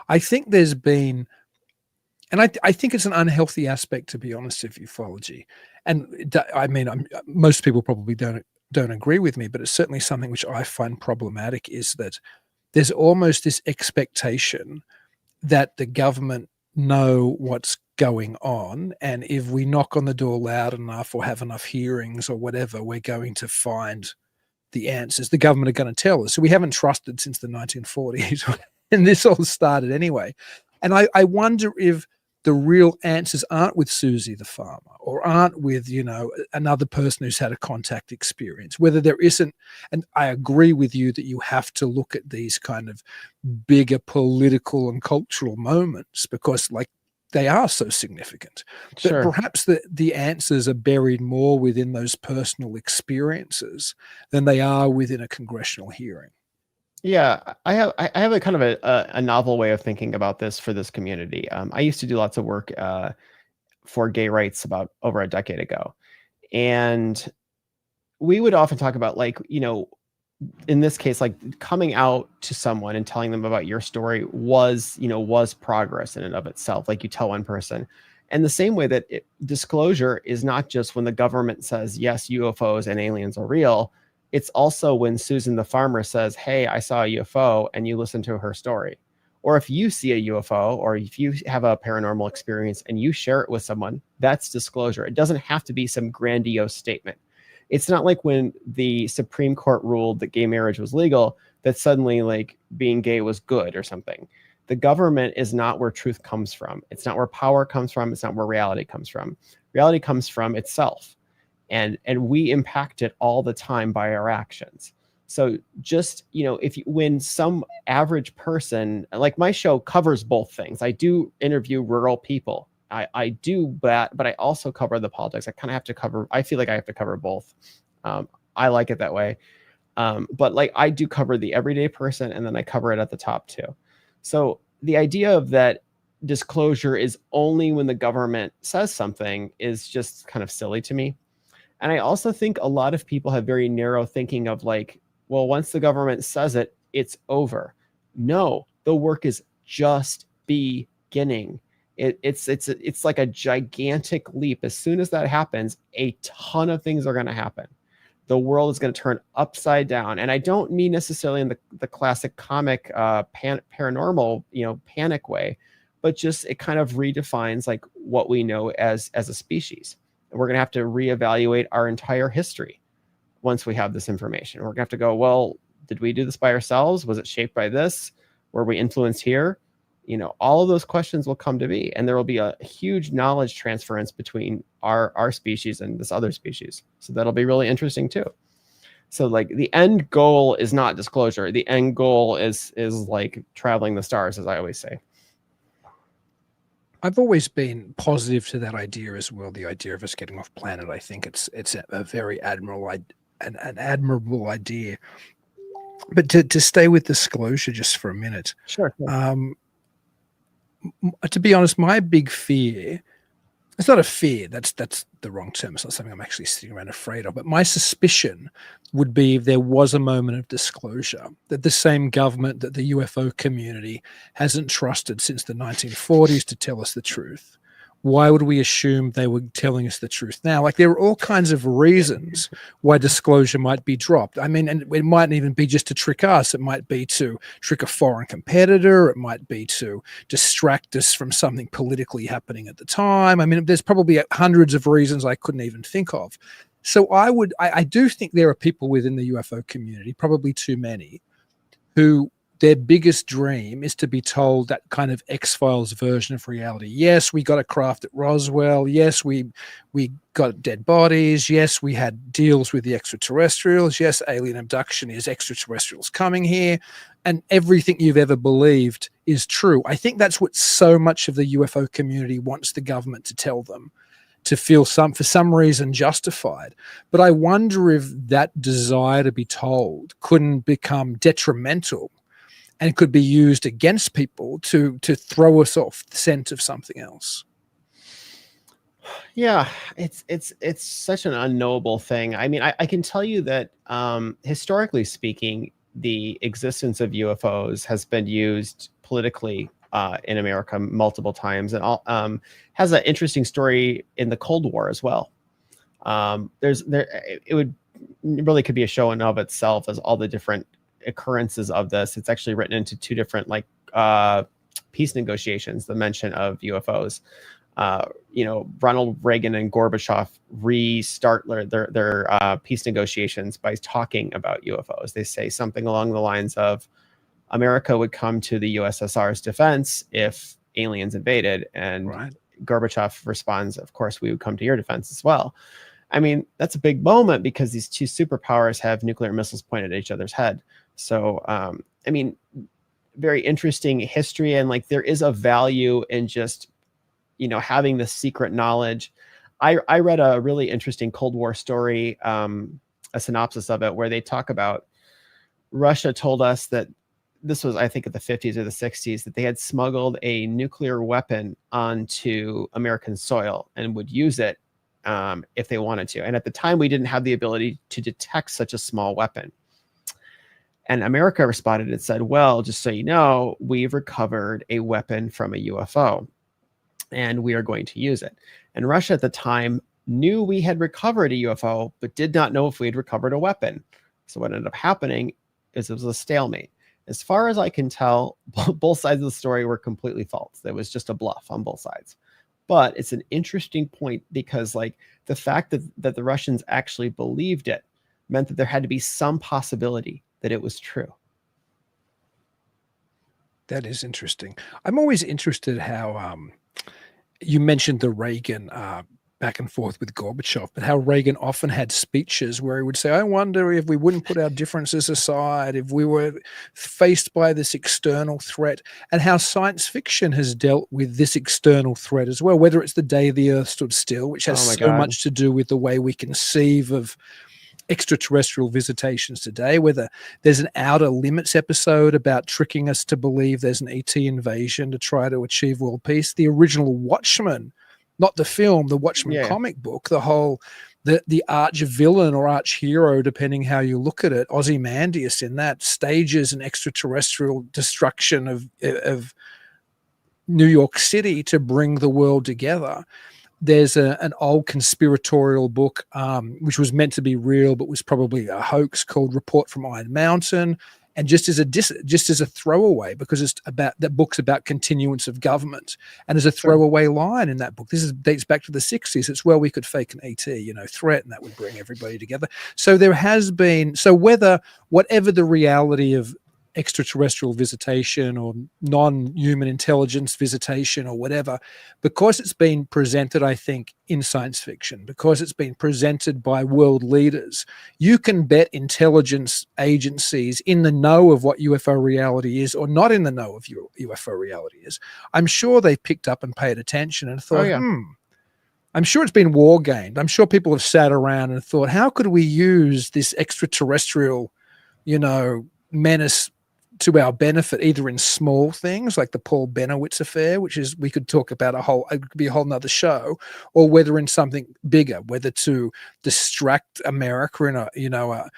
I think there's been, and I think it's an unhealthy aspect, to be honest, of ufology. And I mean, most people probably don't agree with me, but it's certainly something which I find problematic, is that there's almost this expectation that the government know what's going on, and if we knock on the door loud enough or have enough hearings or whatever, we're going to find the answers. The government are going to tell us. So we haven't trusted since the 1940s, and this all started anyway. And I wonder if the real answers aren't with Susie the farmer, or aren't with, another person who's had a contact experience, whether there isn't. And I agree with you that you have to look at these kind of bigger political and cultural moments, because like they are so significant. Sure. But perhaps the answers are buried more within those personal experiences than they are within a congressional hearing. Yeah, I have a kind of a novel way of thinking about this for this community. I used to do lots of work for gay rights about over a decade ago, and we would often talk about, like, in this case, like coming out to someone and telling them about your story was progress in and of itself. Like you tell one person. And the same way that disclosure is not just when the government says, yes, UFOs and aliens are real. It's also when Susan the farmer says, hey, I saw a UFO, and you listen to her story. Or if you see a UFO, or if you have a paranormal experience and you share it with someone, that's disclosure. It doesn't have to be some grandiose statement. It's not like when the Supreme Court ruled that gay marriage was legal, that suddenly like being gay was good or something. The government is not where truth comes from. It's not where power comes from. It's not where reality comes from. Reality comes from itself. And we impact it all the time by our actions. So just, when some average person, like my show covers both things. I do interview rural people. I do that, but I also cover the politics. I feel like I have to cover both. I like it that way. But like I do cover the everyday person, and then I cover it at the top too. So the idea of that disclosure is only when the government says something is just kind of silly to me. And I also think a lot of people have very narrow thinking of like, well, once the government says it, it's over. No, the work is just beginning. It's like a gigantic leap. As soon as that happens, a ton of things are going to happen. The world is going to turn upside down. And I don't mean necessarily in the classic comic paranormal, panic way, but just it kind of redefines like what we know as a species. And we're going to have to reevaluate our entire history once we have this information. We're going to have to go, well, did we do this by ourselves? Was it shaped by this? Were we influenced here? All of those questions will come to be, and there will be a huge knowledge transference between our species and this other species. So that'll be really interesting too. So like the end goal is not disclosure. The end goal is like traveling the stars, as I always say. I've always been positive to that idea as well. The idea of us getting off planet. I think it's a very admirable idea. But to stay with disclosure just for a minute. Sure. To be honest, my big fear, it's not a fear, that's the wrong term. It's not something I'm actually sitting around afraid of, but my suspicion would be if there was a moment of disclosure that the same government that the UFO community hasn't trusted since the 1940s to tell us the truth, why would we assume they were telling us the truth now? Like, there are all kinds of reasons why disclosure might be dropped. I mean, and it mightn't even be just to trick us. It might be to trick a foreign competitor. It might be to distract us from something politically happening at the time. I mean, there's probably hundreds of reasons I couldn't even think of. So I do think there are people within the UFO community, probably too many, who their biggest dream is to be told that kind of X-Files version of reality. Yes, we got a craft at Roswell. Yes, we got dead bodies. Yes, we had deals with the extraterrestrials. Yes, alien abduction is extraterrestrials coming here. And everything you've ever believed is true. I think that's what so much of the UFO community wants the government to tell them, to feel for some reason justified. But I wonder if that desire to be told couldn't become detrimental and could be used against people to throw us off the scent of something else. Yeah, it's such an unknowable thing. I mean, I can tell you that historically speaking, the existence of UFOs has been used politically in America multiple times, and has an interesting story in the Cold War as well. It really could be a show in of itself as all the different occurrences of this. It's actually written into two different peace negotiations, the mention of UFOs. Ronald Reagan and Gorbachev restart their peace negotiations by talking about UFOs. They say something along the lines of America would come to the USSR's defense if aliens invaded, and right. Gorbachev responds, of course, we would come to your defense as well. I mean, that's a big moment because these two superpowers have nuclear missiles pointed at each other's head. So, I mean, very interesting history. And there is a value in just, having the secret knowledge. I read a really interesting Cold War story, a synopsis of it, where they talk about Russia told us that this was, I think, at the 50s or the 60s, that they had smuggled a nuclear weapon onto American soil and would use it if they wanted to. And at the time, we didn't have the ability to detect such a small weapon. And America responded and said, well, just so you know, we've recovered a weapon from a UFO and we are going to use it. And Russia at the time knew we had recovered a UFO, but did not know if we had recovered a weapon. So what ended up happening is it was a stalemate. As far as I can tell, both sides of the story were completely false. There was just a bluff on both sides. But it's an interesting point because like the fact that the Russians actually believed it meant that there had to be some possibility that it was true. That is interesting. I'm always interested how you mentioned the Reagan back and forth with Gorbachev, but how Reagan often had speeches where he would say, I wonder if we wouldn't put our differences aside, if we were faced by this external threat, and how science fiction has dealt with this external threat as well, whether it's the day the Earth stood still, which has so much to do with the way we conceive of extraterrestrial visitations today, whether there's an Outer Limits episode about tricking us to believe there's an ET invasion to try to achieve world peace, the original Watchmen, not the film, the Watchmen comic book, the arch villain or arch hero, depending how you look at it, Ozymandias in that stages an extraterrestrial destruction of New York City to bring the world together. There's an old conspiratorial book, which was meant to be real, but was probably a hoax, called Report from Iron Mountain. And just as a throwaway, because it's about that book's about continuance of government, and as a throwaway line in that book, dates back to the 60s. It's where we could fake an ET, threat, and that would bring everybody together. So there has been, whatever the reality of extraterrestrial visitation or non-human intelligence visitation or whatever, because it's been presented, I think, in science fiction, because it's been presented by world leaders, you can bet intelligence agencies in the know of what UFO reality is or not in the know of UFO reality is. I'm sure they've picked up and paid attention and thought, I'm sure it's been war gamed. I'm sure people have sat around and thought, how could we use this extraterrestrial, menace to our benefit, either in small things like the Paul Benowitz affair, which is, we could talk about it could be a whole nother show, or whether in something bigger, whether to distract America in a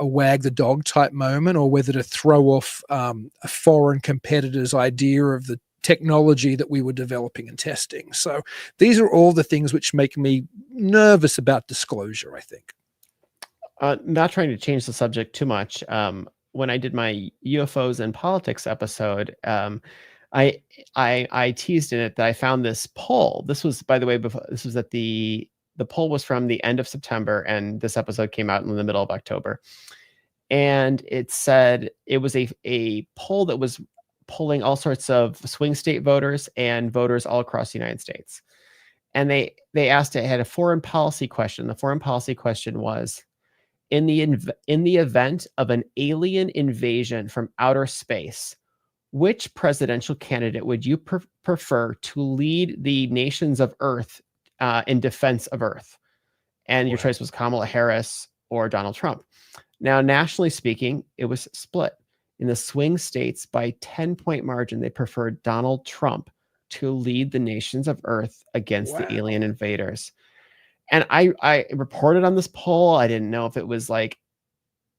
wag the dog type moment, or whether to throw off a foreign competitor's idea of the technology that we were developing and testing. So these are all the things which make me nervous about disclosure, I think. Not trying to change the subject too much. When I did my UFOs and politics episode, I teased in it that I found this poll. This was, by the way, this was at the poll was from the end of September, and this episode came out in the middle of October. And it said it was a poll that was polling all sorts of swing state voters and voters all across the United States. And they asked, it had a foreign policy question. The foreign policy question was, in the event of an alien invasion from outer space, which presidential candidate would you prefer to lead the nations of Earth in defense of Earth? And your choice was Kamala Harris or Donald Trump. Now, nationally speaking, it was split. In the swing states, by 10-point margin, they preferred Donald Trump to lead the nations of Earth against the alien invaders. And I reported on this poll. I didn't know if it was like,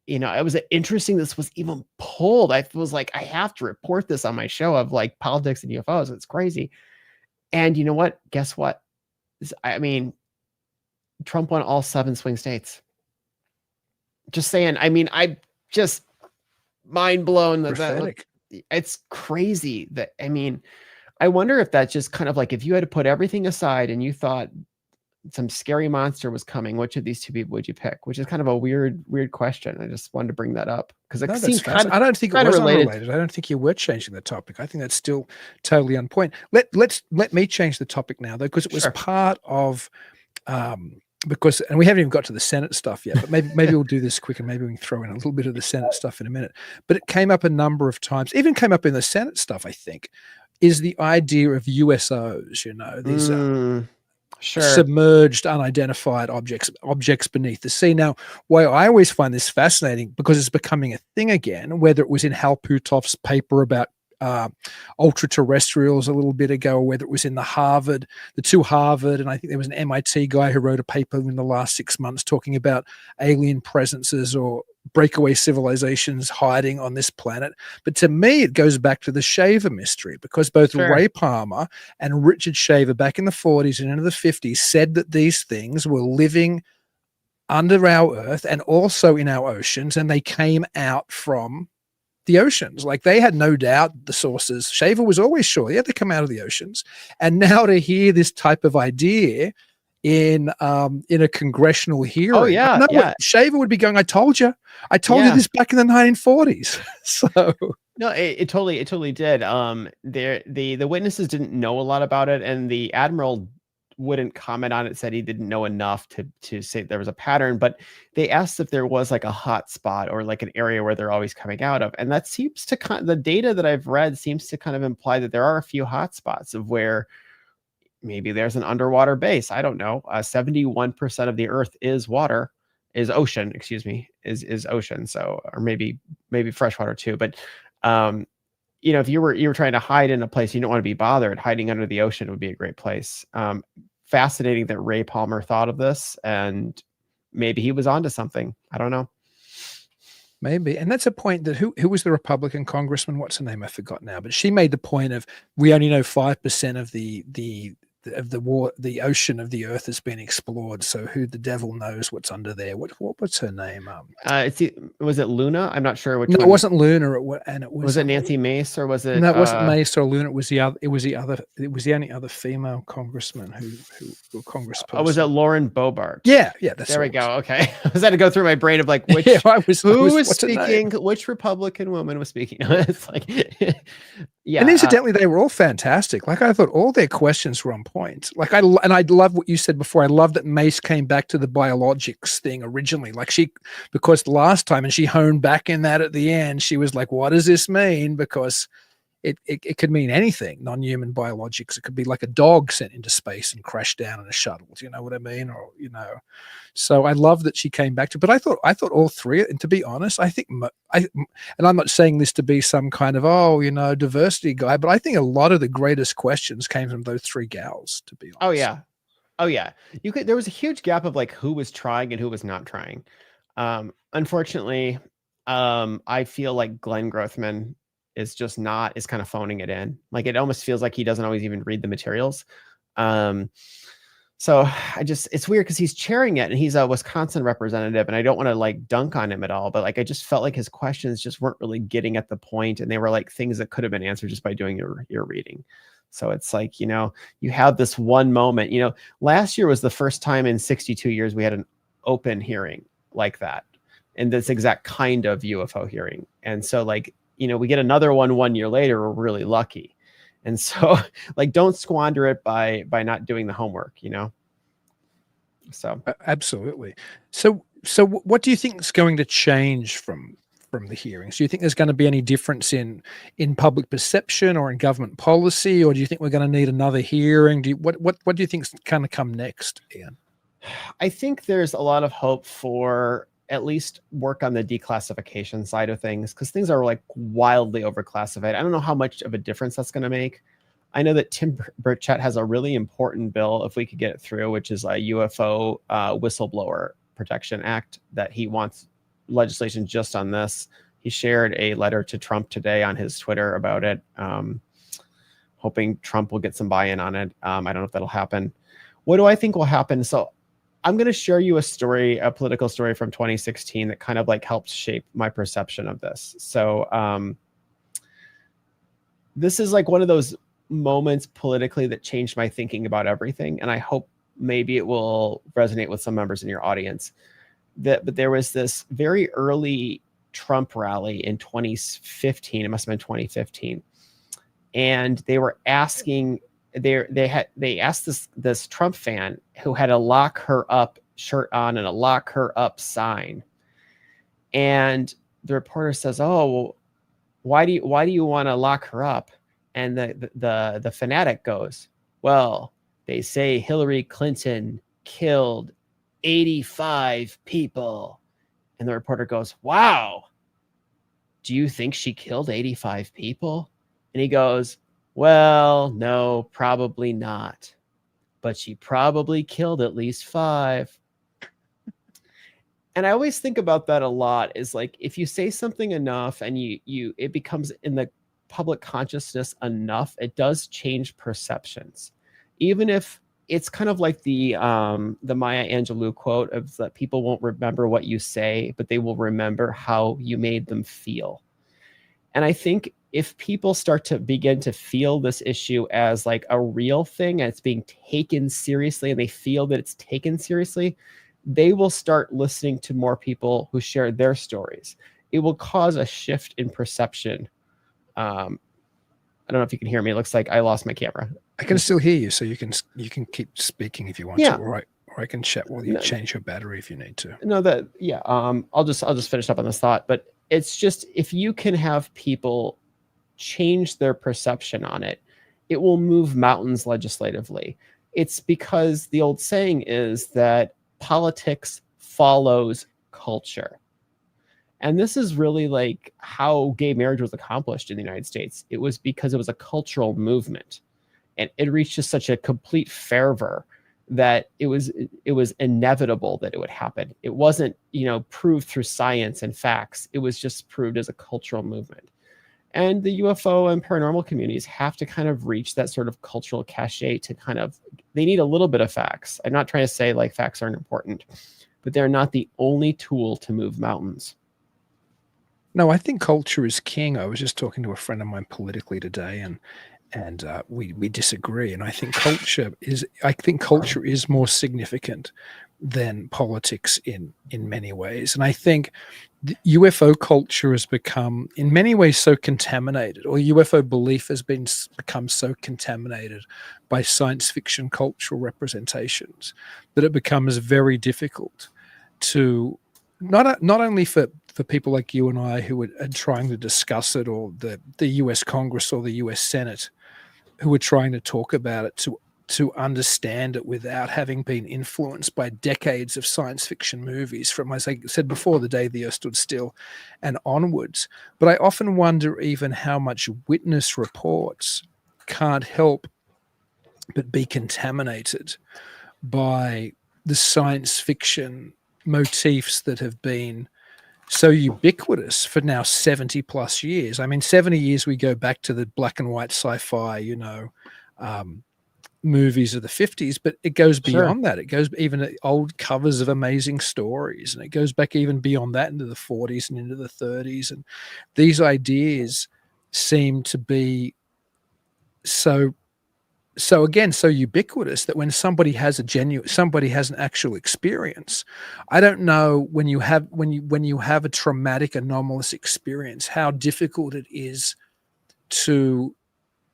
it was interesting this was even polled. I was like, I have to report this on my show of like politics and UFOs. It's crazy. And you know what? Guess what? Trump won all 7 swing states. Just saying. I just mind blown that it's crazy that, I wonder if that's just kind of like, if you had to put everything aside and you thought some scary monster was coming, which of these two people would you pick? Which is kind of a weird question. I just wanted to bring that up because it seems kind of, I don't think it was unrelated. I don't think you were changing the topic. I think that's still totally on point. Let me change the topic now, though, because it was part of and we haven't even got to the Senate stuff yet, but maybe we'll do this quick, and maybe we can throw in a little bit of the Senate stuff in a minute. But it came up a number of times, even came up in the Senate stuff, I think, is the idea of USOs, these submerged, unidentified objects beneath the sea. Now, why I always find this fascinating, because it's becoming a thing again, whether it was in Hal Puthoff's paper about ultra-terrestrials a little bit ago, or whether it was in the two Harvard, and I think there was an MIT guy who wrote a paper in the last 6 months talking about alien presences or breakaway civilizations hiding on this planet. But to me, it goes back to the Shaver mystery, because both Sure. Ray Palmer and Richard Shaver back in the 40s and into the 50s said that these things were living under our Earth and also in our oceans, and they came out from the oceans. Like, they had no doubt the sources. Shaver was always sure they had to come out of the oceans. And now to hear this type of idea in a congressional hearing, Oh yeah, no, yeah. Shaver would be going, I told you Yeah. this back in the 1940s. So No, it totally did. The witnesses didn't know a lot about it, and the admiral wouldn't comment on it. Said he didn't know enough to say there was a pattern. But they asked if there was like a hot spot or like an area where they're always coming out of, and that seems to the data that I've read seems to kind of imply that there are a few hot spots of where maybe there's an underwater base. I don't know. 71% of the Earth is water, is ocean. Excuse me, is ocean. So, or maybe freshwater too, but. If you were trying to hide in a place you don't want to be bothered, hiding under the ocean would be a great place. Fascinating that Ray Palmer thought of this, and maybe he was onto something. I don't know. maybe. And that's a point that who was the Republican congressman? What's her name? I forgot now. But she made the point of, we only know 5% of the ocean of the Earth has been explored. So who the devil knows what's under there? What's her name? Was it Luna? I'm not sure which No, one. it wasn't Luna. Was it Nancy Mace, or was it? No, it wasn't Mace or Luna. It was the other. It was the only other female congressman who congressperson. Oh, was it Lauren Boebert? Yeah, that's there we go. Okay, I was had to go through my brain of like which who was speaking, which Republican woman was speaking. It's like, yeah. And incidentally, they were all fantastic. Like, I thought all their questions were on point. Like, I love what you said before. I love that Mace came back to the biologics thing originally. Like, because last time, and she honed back in that at the end, she was like, what does this mean? Because it could mean anything, non-human biologics. It could be like a dog sent into space and crashed down in a shuttle. Do you know what I mean? Or, so I love that she came back to, but I thought all three, and to be honest, I think, and I'm not saying this to be some kind of, diversity guy, but I think a lot of the greatest questions came from those three gals, to be honest. Oh yeah. There was a huge gap of like who was trying and who was not trying. Unfortunately, I feel like Glenn Grothman is kind of phoning it in. Like, it almost feels like he doesn't always even read the materials. So it's weird because he's chairing it and he's a Wisconsin representative, and I don't want to like dunk on him at all, but like, I just felt like his questions just weren't really getting at the point, and they were like things that could have been answered just by doing your reading. So it's like, you have this one moment, last year was the first time in 62 years we had an open hearing like that, and this exact kind of UFO hearing. And so like, we get another one year later, we're really lucky. And so like, don't squander it by not doing the homework, So Absolutely. So what do you think is going to change from the hearings? Do you think there's going to be any difference in public perception or in government policy, or do you think we're going to need another hearing? What do you think is going to come next, Ian? I think there's a lot of hope for at least work on the declassification side of things, because things are like wildly overclassified. I don't know how much of a difference that's going to make. I know that Tim Burchett has a really important bill, if we could get it through, which is a UFO whistleblower protection act, that he wants legislation just on this. He shared a letter to Trump today on his Twitter about it, hoping Trump will get some buy-in on it. I don't know if that'll happen. What do I think will happen? So I'm going to share you a political story from 2016 that kind of like helps shape my perception of this. So this is like one of those moments politically that changed my thinking about everything. And I hope maybe it will resonate with some members in your audience. But there was this very early Trump rally in 2015. It must have been 2015. And they were asking, they asked this Trump fan who had a lock her up shirt on and a lock her up sign. And the reporter says, "Oh, well, why do you want to lock her up?" And the fanatic goes, "Well, they say Hillary Clinton killed 85 people." And the reporter goes, "Wow, do you think she killed 85 people?" And he goes, "Well, no, probably not. But she probably killed at least 5. And I always think about that a lot, is like, if you say something enough and it becomes in the public consciousness enough, it does change perceptions. Even if it's kind of like the Maya Angelou quote of that people won't remember what you say, but they will remember how you made them feel. And I think if people start to begin to feel this issue as like a real thing and it's being taken seriously, and they feel that it's taken seriously, they will start listening to more people who share their stories. It will cause a shift in perception. I don't know if you can hear me. It looks like I lost my camera. I can still hear you, so you can keep speaking if you want Yeah. to, or I can chat while you change your battery if you need to. No, I'll just finish up on this thought. But it's just, if you can have people change their perception on it, it will move mountains legislatively. It's because the old saying is that politics follows culture. And this is really like how gay marriage was accomplished in the United States. It was because it was a cultural movement, and it reached just such a complete fervor that it was inevitable that it would happen. It wasn't, proved through science and facts. It was just proved as a cultural movement. And the UFO and paranormal communities have to kind of reach that sort of cultural cachet to they need a little bit of facts. I'm not trying to say like facts aren't important, but they're not the only tool to move mountains. No, I think culture is king. I was just talking to a friend of mine politically today, and we disagree. And I think culture is more significant than politics in many ways. And I think the UFO culture has become, in many ways, so contaminated, or UFO belief has become so contaminated by science fiction cultural representations, that it becomes very difficult to not only for people like you and I who are trying to discuss it, or the US Congress or the US Senate who are trying to talk about it, to understand it without having been influenced by decades of science fiction movies from, as I said before, The Day the Earth Stood Still and onwards. But I often wonder even how much witness reports can't help but be contaminated by the science fiction motifs that have been so ubiquitous for now 70 plus years. I mean, 70 years we go back to the black and white sci-fi, movies of the 50s, but it goes beyond that. It goes even to old covers of Amazing Stories, and it goes back even beyond that into the 40s and into the 30s. And these ideas seem to be so ubiquitous that when somebody has an actual experience, I don't know, when you have a traumatic, anomalous experience, how difficult it is to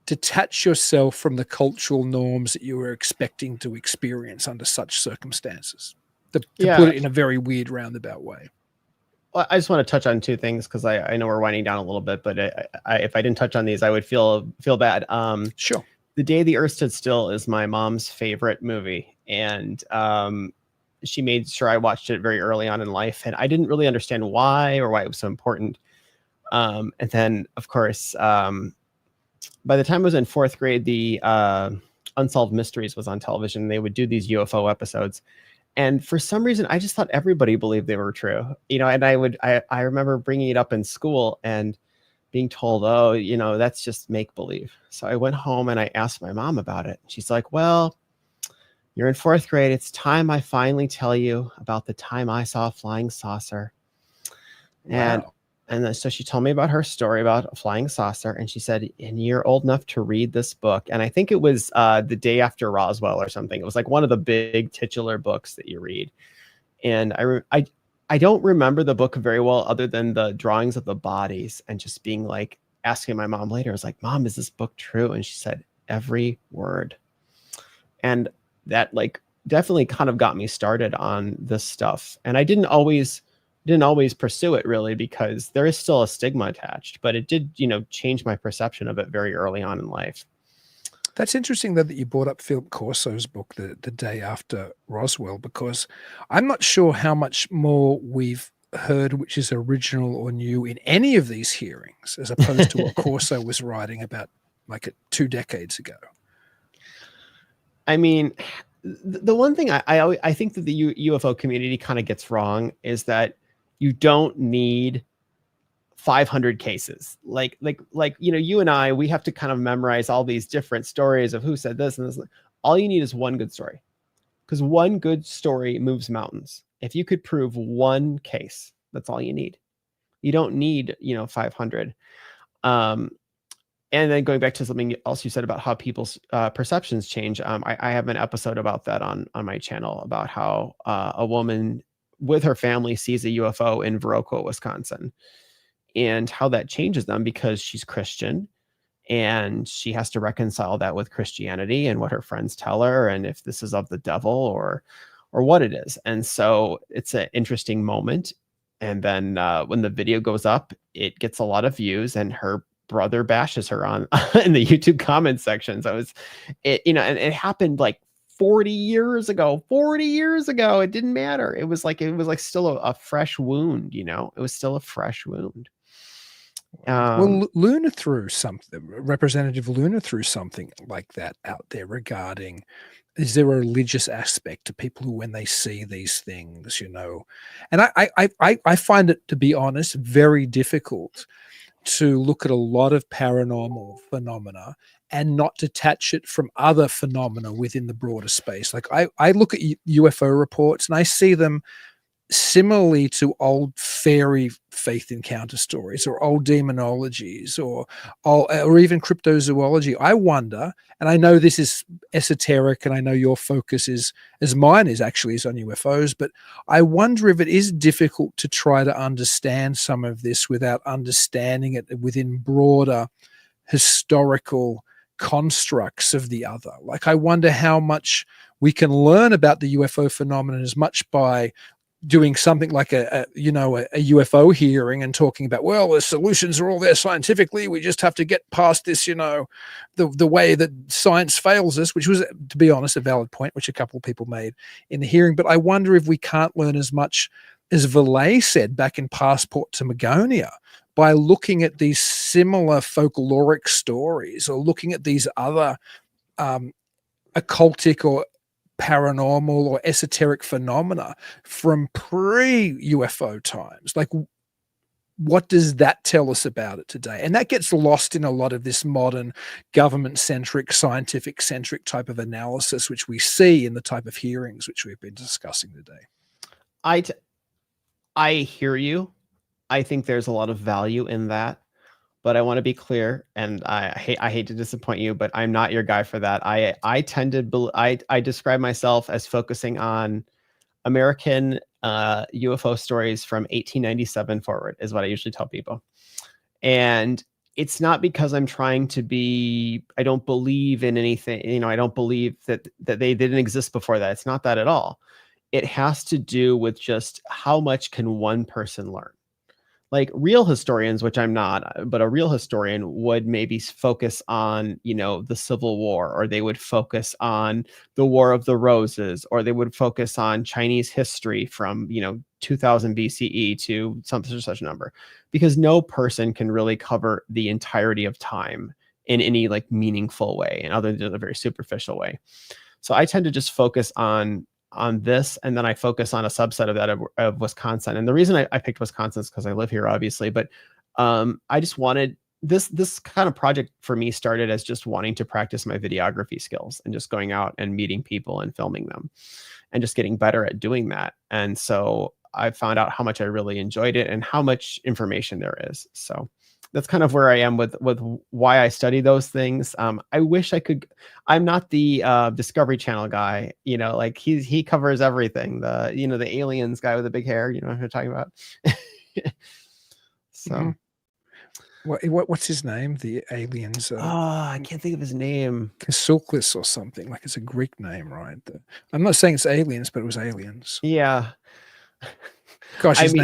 detach yourself from the cultural norms that you were expecting to experience under such circumstances. To put it in a very weird roundabout way. Well, I just want to touch on two things, because I know we're winding down a little bit, but if I didn't touch on these, I would feel bad. Sure. The Day the Earth Stood Still is my mom's favorite movie, and she made sure I watched it very early on in life, and I didn't really understand why it was so important. And then, of course, by the time I was in fourth grade, the Unsolved Mysteries was on television. They would do these UFO episodes, and for some reason, I just thought everybody believed they were true. And I remember bringing it up in school and being told, oh, that's just make believe. So I went home and I asked my mom about it. She's like, well, you're in fourth grade. It's time I finally tell you about the time I saw a flying saucer. Wow. And then, so she told me about her story about a flying saucer. And she said, and you're old enough to read this book. And I think it was The Day After Roswell or something. It was like one of the big titular books that you read. And I don't remember the book very well, other than the drawings of the bodies, and just being like, asking my mom later, I was like, Mom, is this book true? And she said, every word. And that definitely kind of got me started on this stuff. And I didn't always pursue it, really, because there is still a stigma attached, but it did, change my perception of it very early on in life. That's interesting, though, that you brought up Philip Corso's book, The Day After Roswell, because I'm not sure how much more we've heard which is original or new in any of these hearings, as opposed to what Corso was writing about 2 decades ago. I mean, The one thing I think that the UFO community kind of gets wrong is that you don't need 500 cases. Like you and I, we have to kind of memorize all these different stories of who said this and this. All you need is one good story, because one good story moves mountains. If you could prove one case, that's all you need. You don't need 500. And then going back to something else you said about how people's perceptions change. I have an episode about that on my channel, about how a woman with her family sees a UFO in Viroqua, Wisconsin, and how that changes them because she's Christian and she has to reconcile that with Christianity and what her friends tell her, and if this is of the devil or what it is. And so it's an interesting moment. And then when the video goes up, it gets a lot of views, and her brother bashes her on in the YouTube comment section. So and it happened like 40 years ago. It didn't matter. It was like still a fresh wound. It was still a fresh wound. Well, Luna threw something, Representative Luna threw something like that out there regarding, is there a religious aspect to people who, when they see these things, and I find it, to be honest, very difficult to look at a lot of paranormal phenomena and not detach it from other phenomena within the broader space. Like I look at UFO reports and I see them similarly to old fairy faith encounter stories or old demonologies or even cryptozoology. I wonder, and I know this is esoteric, and I know your focus is, as mine is actually, is on UFOs, but I wonder if it is difficult to try to understand some of this without understanding it within broader historical constructs of the other. Like, I wonder how much we can learn about the UFO phenomenon as much by doing something like a UFO hearing and talking about, well, the solutions are all there scientifically, we just have to get past this, the way that science fails us, which was, to be honest, a valid point, which a couple of people made in the hearing. But I wonder if we can't learn as much as Valet said back in Passport to Magonia by looking at these similar folkloric stories, or looking at these other occultic or paranormal or esoteric phenomena from pre-UFO times. Like, what does that tell us about it today? And that gets lost in a lot of this modern government-centric, scientific-centric type of analysis, which we see in the type of hearings which we've been discussing today. I hear you. I think there's a lot of value in that. But I want to be clear, and I hate to disappoint you, but I'm not your guy for that. I tend to I describe myself as focusing on American UFO stories from 1897 forward, is what I usually tell people. And it's not because I'm trying to be, I don't believe in anything, I don't believe that they didn't exist before that. It's not that at all. It has to do with just how much can one person learn. Like, real historians, which I'm not, but a real historian would maybe focus on, the Civil War, or they would focus on the War of the Roses, or they would focus on Chinese history from, 2000 BCE to such a number, because no person can really cover the entirety of time in any like meaningful way, and other than a very superficial way. So I tend to just focus on this, and then I focus on a subset of that of Wisconsin. And the reason I picked Wisconsin is because I live here, obviously, but I just wanted this kind of project for me started as just wanting to practice my videography skills and just going out and meeting people and filming them and just getting better at doing that. And so I found out how much I really enjoyed it and how much information there is. So that's kind of where I am with why I study those things. I wish I could. I'm not the Discovery Channel guy. Like he covers everything. The aliens guy with the big hair. You know what I'm talking about. So, what's his name? The aliens. I can't think of his name. Kosloski or something. Like, it's a Greek name, right? I'm not saying it's aliens, but it was aliens. Yeah. Gosh, his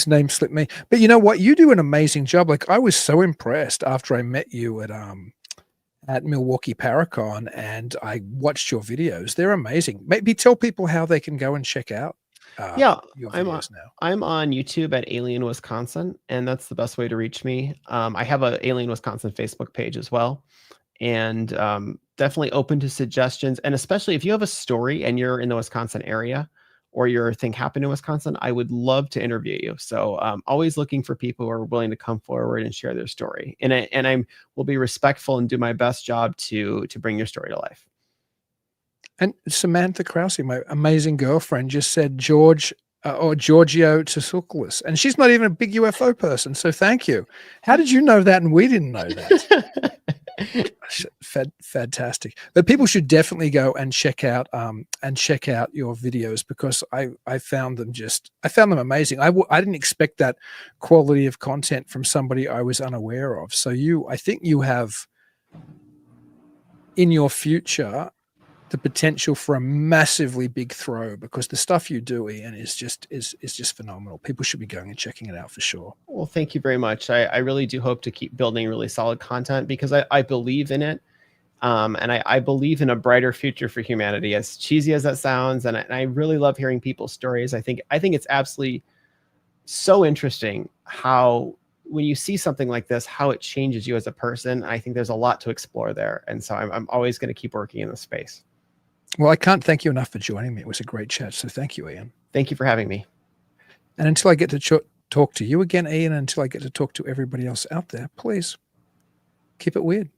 name slipped me. But you know what? You do an amazing job. Like, I was so impressed after I met you at Milwaukee Paracon, and I watched your videos. They're amazing. Maybe tell people how they can go and check out. Your videos now. I'm on YouTube at Alien Wisconsin, and that's the best way to reach me. I have a Alien Wisconsin Facebook page as well, and definitely open to suggestions. And especially if you have a story and you're in the Wisconsin area or your thing happened in Wisconsin, I would love to interview you. So always looking for people who are willing to come forward and share their story. And I will be respectful and do my best job to bring your story to life. And Samantha Krause, my amazing girlfriend, just said George or Giorgio Tsoukalos, and she's not even a big UFO person. So thank you. How did you know that and we didn't know that? Fantastic. But people should definitely go and check out your videos, because I found them amazing. I didn't expect that quality of content from somebody I was unaware of. So I think you have in your future the potential for a massively big throw, because the stuff you do, Ian, is just phenomenal. People should be going and checking it out for sure. Well, thank you very much. I really do hope to keep building really solid content, because I believe in it. And I believe in a brighter future for humanity, as cheesy as that sounds. And I really love hearing people's stories. I think it's absolutely so interesting how, when you see something like this, how it changes you as a person. I think there's a lot to explore there. And so I'm always going to keep working in this space. Well, I can't thank you enough for joining me. It was a great chat. So thank you, Ian. Thank you for having me. And until I get to talk to you again, Ian, until I get to talk to everybody else out there, please keep it weird.